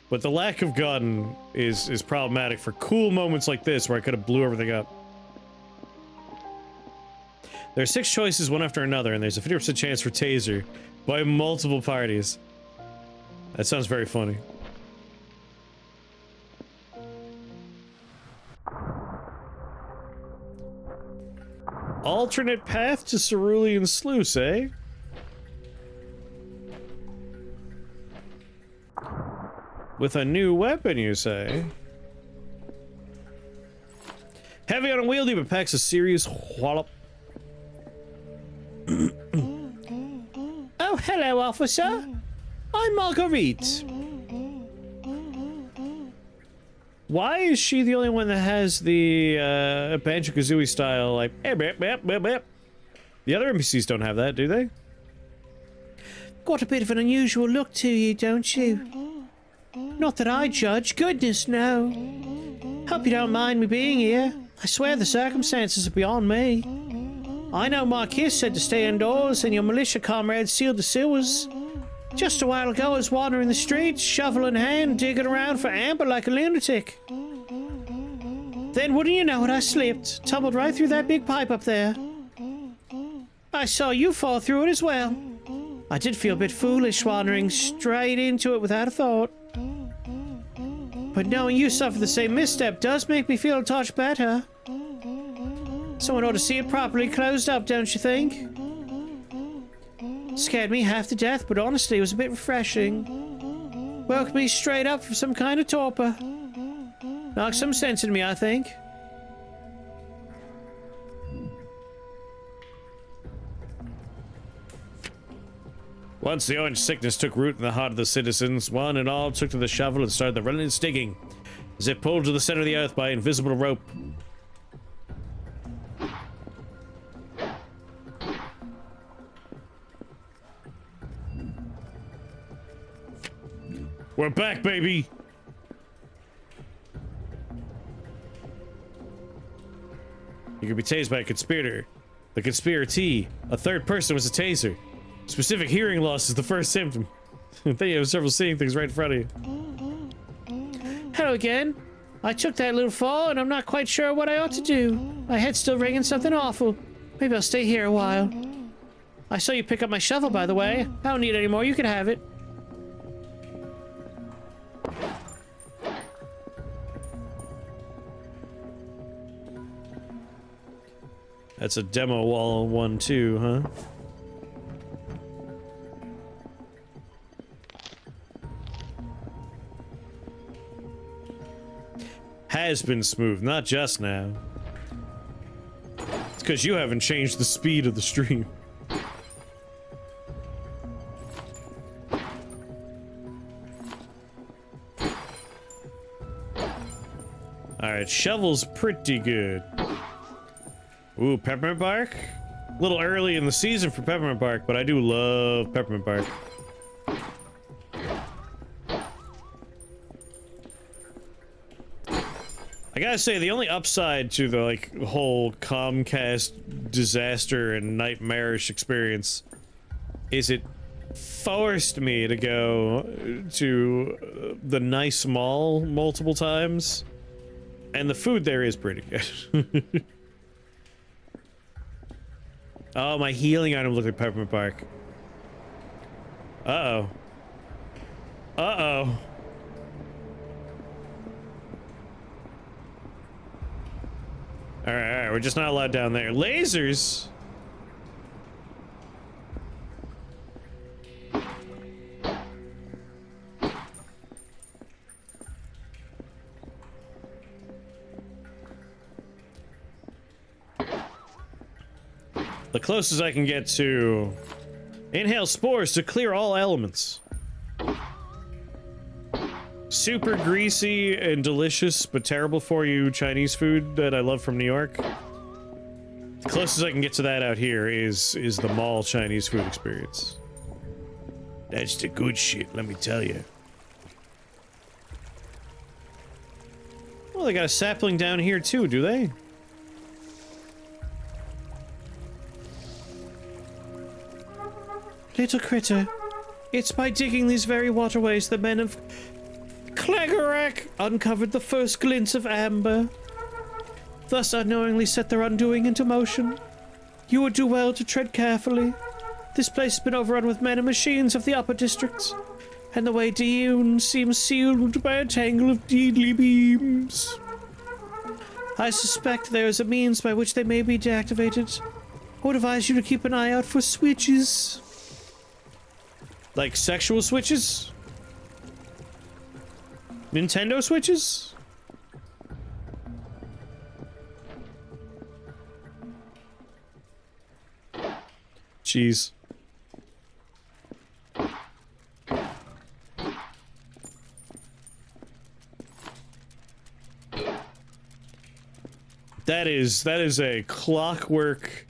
but the lack of gun is problematic for cool moments like this where I could have blew everything up. There are 6 choices, one after another, and there's a 50% chance for taser by multiple parties. That sounds very funny. Alternate path to Cerulean Sluice, eh? With a new weapon, you say? Heavy on unwieldy, but packs a serious wallop. Oh, hello, officer. I'm Marguerite. Why is she the only one that has the Banjo-Kazooie style, like, eh, bip, bip, bip, bip? The other NPCs don't have that, do they? Got a bit of an unusual look to you, don't you? Not that I judge, goodness no. Hope you don't mind me being here. I swear the circumstances are beyond me. I know Marquis said to stay indoors and your militia comrades sealed the sewers. Just a while ago I was wandering the streets, shovel in hand, digging around for amber like a lunatic. Then wouldn't you know it, I slipped, tumbled right through that big pipe up there. I saw you fall through it as well. I did feel a bit foolish wandering straight into it without a thought. But knowing you suffered the same misstep does make me feel a touch better. Someone ought to see it properly closed up, don't you think? Scared me half to death, but honestly it was a bit refreshing. Woke me straight up from some kind of torpor. Knocked some sense in me, I think. Once the orange sickness took root in the heart of the citizens, one and all took to the shovel and started the relentless digging, as if pulled to the center of the earth by invisible rope. We're back, baby! You could be tased by a conspirator. The conspiratee. A third person was a taser. Specific hearing loss is the first symptom. Then you have several seeing things right in front of you. Hello again. I took that little fall and I'm not quite sure what I ought to do. My head's still ringing something awful. Maybe I'll stay here a while. I saw you pick up my shovel, by the way. I don't need it anymore. You can have it. That's a demo wall 1 too, huh? Has been smooth, not just now. It's because you haven't changed the speed of the stream. Alright, shovel's pretty good. Ooh, peppermint bark? A little early in the season for peppermint bark, but I do love peppermint bark. I gotta say, the only upside to the, like, whole Comcast disaster and nightmarish experience is it forced me to go to the nice mall multiple times, and the food there is pretty good. Oh, my healing item looked like peppermint bark. Uh-oh. Uh-oh. Alright, we're just not allowed down there. Lasers? The closest I can get to... Inhale spores to clear all elements. Super greasy and delicious, but terrible for you Chinese food that I love from New York. The closest I can get to that out here is the mall Chinese food experience. That's the good shit, let me tell you. Well, they got a sapling down here too, do they? Little critter, it's by digging these very waterways the men of Clagarak uncovered the first glints of amber, thus unknowingly set their undoing into motion. You would do well to tread carefully. This place has been overrun with men and machines of the upper districts, and the way down seems sealed by a tangle of deadly beams. I suspect there is a means by which they may be deactivated. I would advise you to keep an eye out for switches. Like sexual switches? Nintendo switches? Jeez. That is a clockwork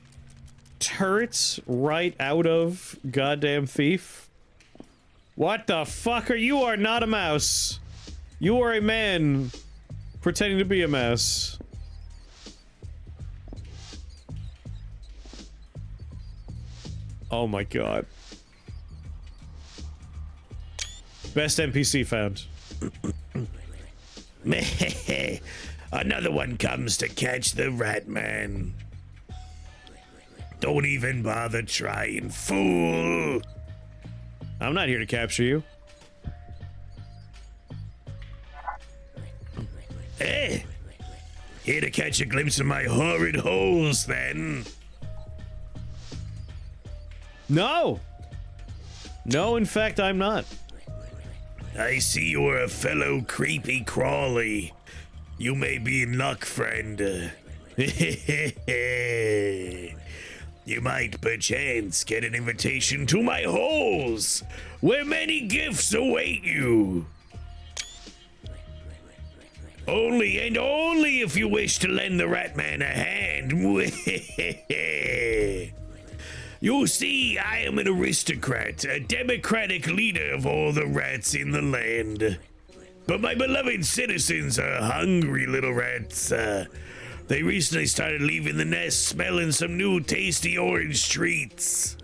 turret right out of goddamn Thief. What the fuck are you? Are not a mouse. You are a man pretending to be a mouse. Oh my god. Best NPC found. Meh. Another one comes to catch the rat man. Don't even bother trying, fool. I'm not here to capture you. Eh? Here to catch a glimpse of my horrid holes, then? No! No, in fact, I'm not. I see you're a fellow creepy crawly. You may be in luck, friend. You might, perchance, get an invitation to my holes, where many gifts await you. Only and only if you wish to lend the rat man a hand. You see, I am an aristocrat, a democratic leader of all the rats in the land. But my beloved citizens are hungry little rats. They recently started leaving the nest smelling some new tasty orange treats.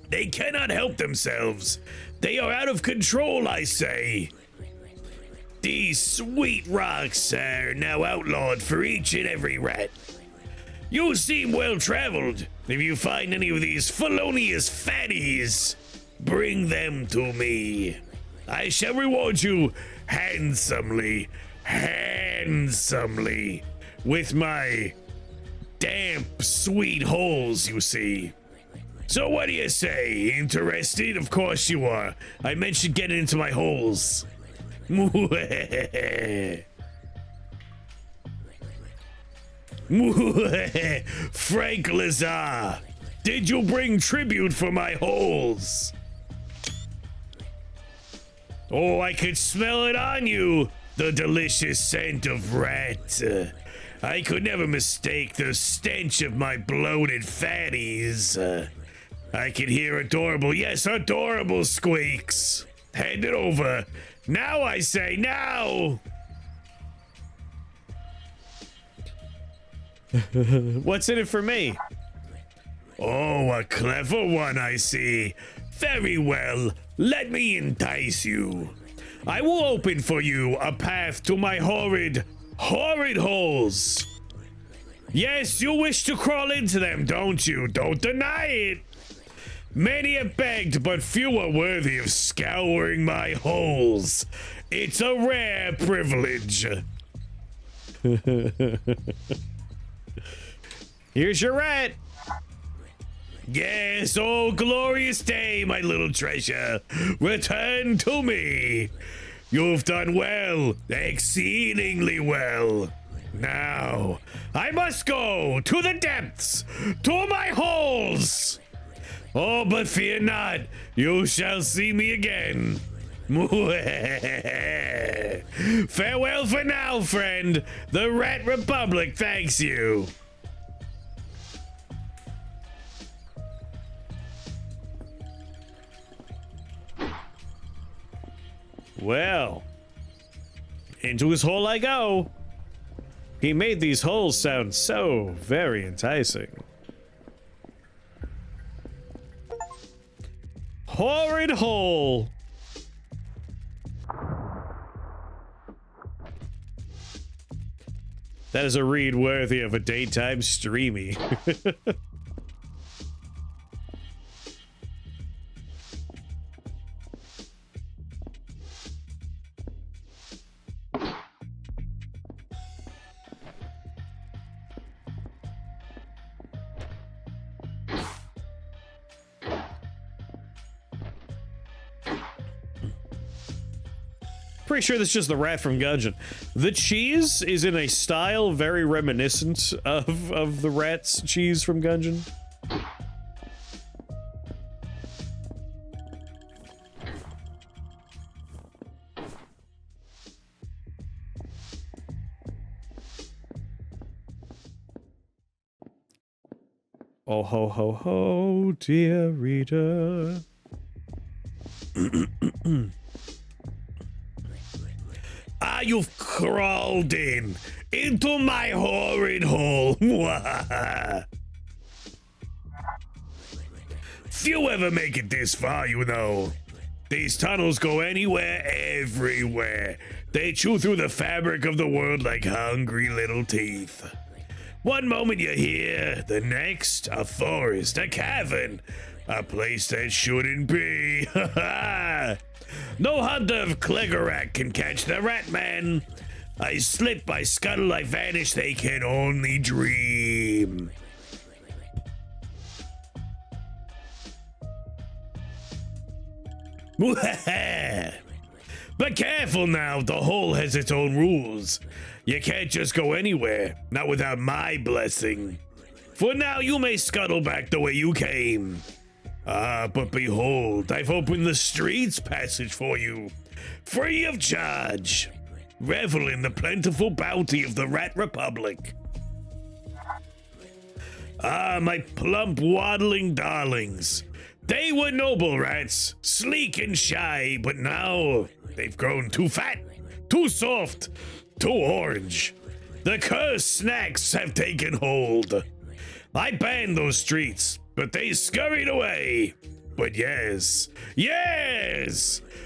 They cannot help themselves. They are out of control, I say. These sweet rocks are now outlawed for each and every rat. You seem well-traveled. If you find any of these felonious fatties, bring them to me. I shall reward you handsomely, with my damp, sweet holes, you see. So what do you say? Interested? Of course you are. I mentioned getting into my holes. Frank Lazar, did you bring tribute for my holes? Oh, I could smell it on you, the delicious scent of rat. I could never mistake the stench of my bloated fatties. I could hear adorable, yes, adorable squeaks. Hand it over. Now, I say, now! What's in it for me? Oh, a clever one, I see. Very well, let me entice you. I will open for you a path to my horrid holes. Yes, you wish to crawl into them, don't you? Don't deny it. Many have begged, but few are worthy of scouring my holes. It's a rare privilege. Here's your rat. Yes, oh glorious day, my little treasure. Return to me. You've done well, exceedingly well. Now, I must go to the depths, to my holes. Oh, but fear not, you shall see me again. Farewell for now, friend. The Rat Republic thanks you. Well, into his hole I go. He made these holes sound so very enticing. Horrid hole. That is a read worthy of a daytime streamy. Pretty sure this is just the rat from Gungeon. The cheese is in a style very reminiscent of the rat's cheese from Gungeon. Oh ho ho ho, dear reader. Ah, you've crawled into my horrid hole. Few ever make it this far, you know. These tunnels go anywhere, everywhere. They chew through the fabric of the world like hungry little teeth. One moment you're here, the next, a forest, a cavern, a place that shouldn't be. No hunter of Cleggorak can catch the rat man. I slip, I scuttle, I vanish, they can only dream. But careful now, the hole has its own rules. You can't just go anywhere, not without my blessing. For now, you may scuttle back the way you came. Ah, but behold, I've opened the streets passage for you, free of charge. Revel in the plentiful bounty of the Rat Republic. Ah, my plump, waddling darlings. They were noble rats, sleek and shy, but now they've grown too fat, too soft, too orange. The cursed snacks have taken hold. I banned those streets, but they scurried away. But yes,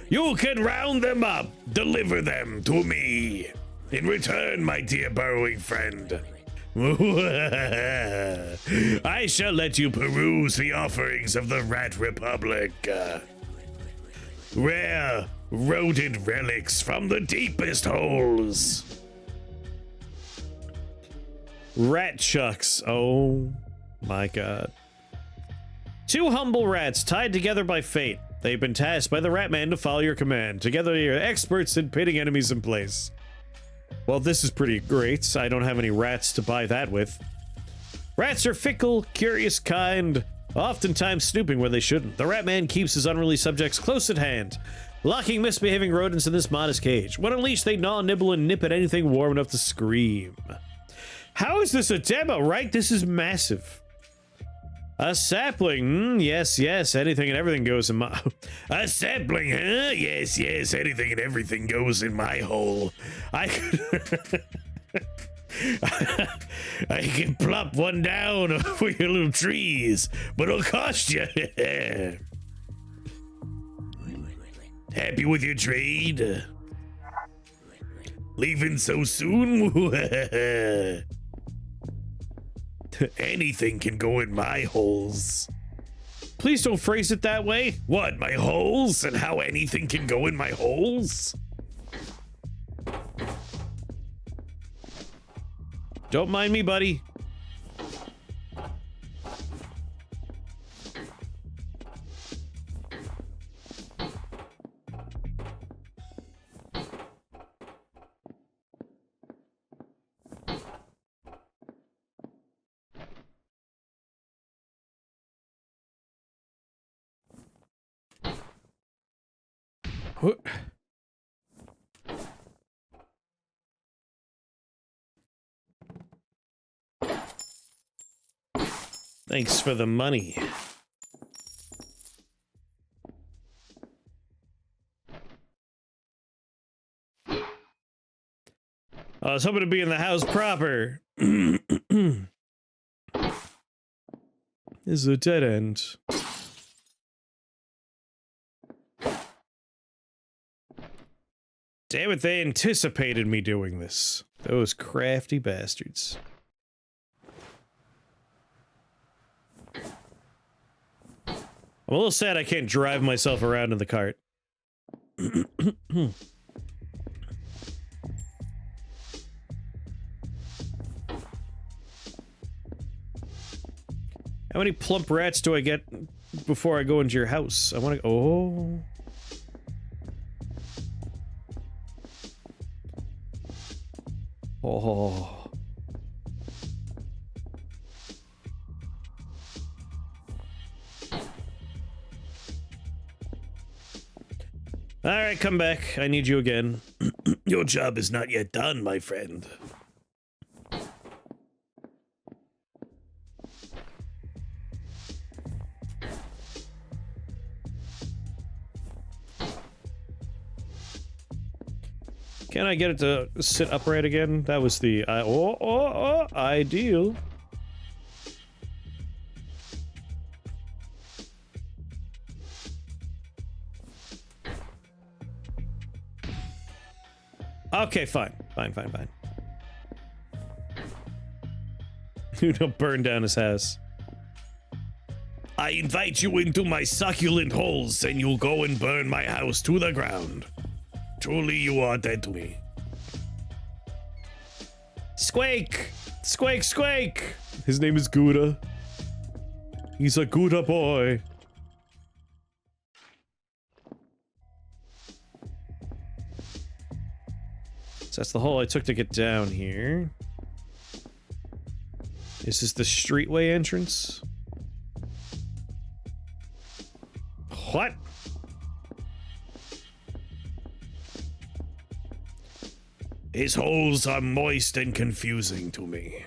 you can round them up, deliver them to me. In return, my dear burrowing friend, I shall let you peruse the offerings of the Rat Republic. Rare, rodent relics from the deepest holes. Rat chucks, oh my god. Two humble rats tied together by fate. They've been tasked by the Ratman to follow your command. Together you're experts in pitting enemies in place. Well, this is pretty great. I don't have any rats to buy that with. Rats are fickle, curious kind, oftentimes snooping where they shouldn't. The Ratman keeps his unruly subjects close at hand, locking misbehaving rodents in this modest cage. When unleashed, they gnaw, nibble, and nip at anything warm enough to scream. How is this a demo, right? This is massive. A sapling, yes, anything and everything goes in my... A sapling, huh? Yes, anything and everything goes in my hole. I could... I can plop one down over your little trees, but it'll cost you. Happy with your trade? Leaving so soon? Anything can go in my holes. Please don't phrase it that way. What, my holes? And how anything can go in my holes? Don't mind me, buddy. What? Thanks for the money. I was hoping to be in the house proper. This is a dead end. Damn it, they anticipated me doing this. Those crafty bastards. I'm a little sad I can't drive myself around in the cart. How many plump rats do I get before I go into your house? I want to... Oh... Oh. Alright, come back. I need you again. Your job is not yet done, my friend. Can I get it to sit upright again? That was the ideal. Okay, fine. Fine. Don't burn down his house. I invite you into my succulent holes, and you'll go and burn my house to the ground. Truly, you are dead to me. Squake! Squake, Squake! His name is Gouda. He's a Gouda boy. So that's the hole I took to get down here. Is this the streetway entrance? What? His holes are moist and confusing to me.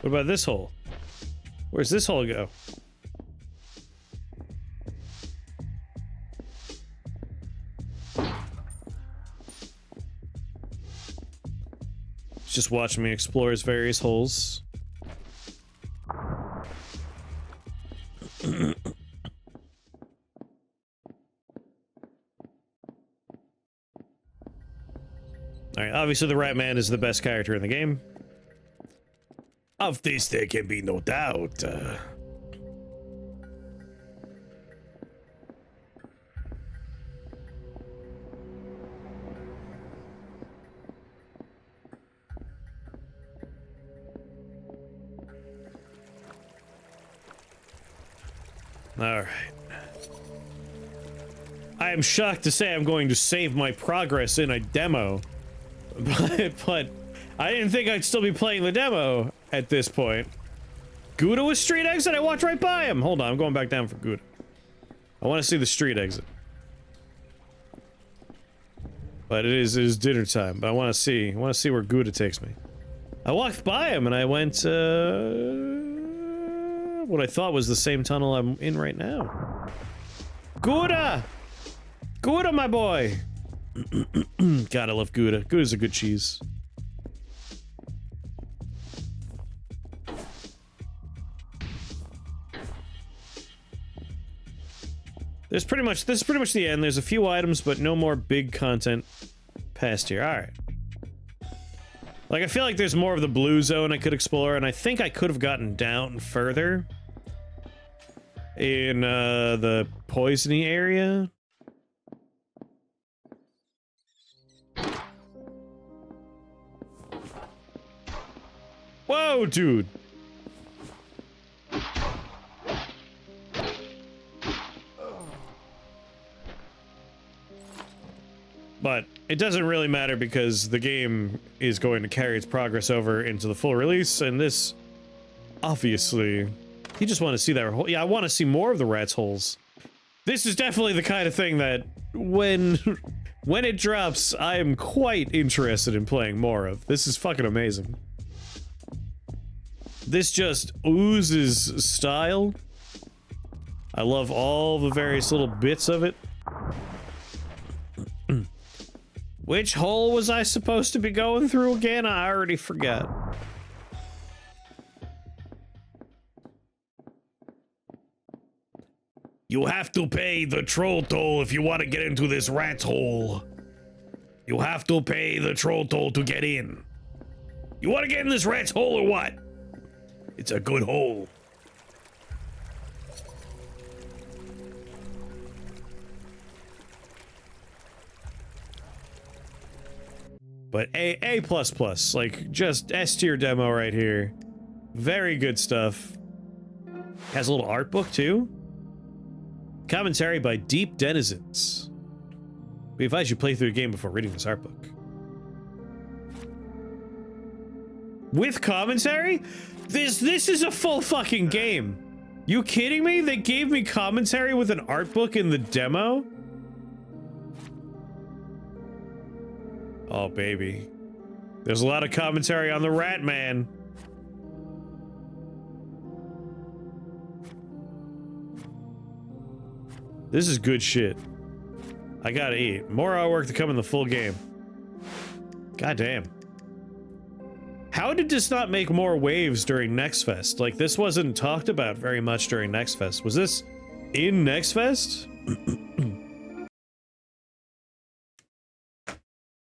What about this hole? Where's this hole go? Just watching me explore his various holes. Alright, obviously the Rat Man is the best character in the game. Of this there can be no doubt. Alright. I am shocked to say I'm going to save my progress in a demo. But I didn't think I'd still be playing the demo at this point. Gouda was street exit? I walked right by him! Hold on, I'm going back down for Gouda. I want to see the street exit. But it is dinner time, but I want to see where Gouda takes me. I walked by him and I went, not what I thought was the same tunnel I'm in right now. Gouda! Gouda, my boy! God, I love Gouda. Gouda's a good cheese. This is pretty much the end. There's a few items, but no more big content past here. Alright. Like, I feel like there's more of the blue zone I could explore, and I think I could have gotten down further in the poisony area. Whoa, dude! But it doesn't really matter because the game is going to carry its progress over into the full release, and this, obviously, you just want to see that hole. Yeah, I want to see more of the rat's holes. This is definitely the kind of thing that when it drops, I am quite interested in playing more of. This is fucking amazing. This just oozes style. I love all the various little bits of it. Which hole was I supposed to be going through again? I already forgot. You have to pay the troll toll if you want to get into this rat's hole. You have to pay the troll toll to get in. You want to get in this rat's hole or what? It's a good hole. But A++, like, just S-tier demo right here. Very good stuff. Has a little art book, too. Commentary by Deep Denizens. We advise you play through the game before reading this art book. With commentary? This is a full fucking game. You kidding me? They gave me commentary with an art book in the demo? Oh, baby. There's a lot of commentary on the Rat Man. This is good shit. I gotta eat. More artwork to come in the full game. God damn. How did this not make more waves during Next Fest? Like, this wasn't talked about very much during Next Fest. Was this in Next Fest?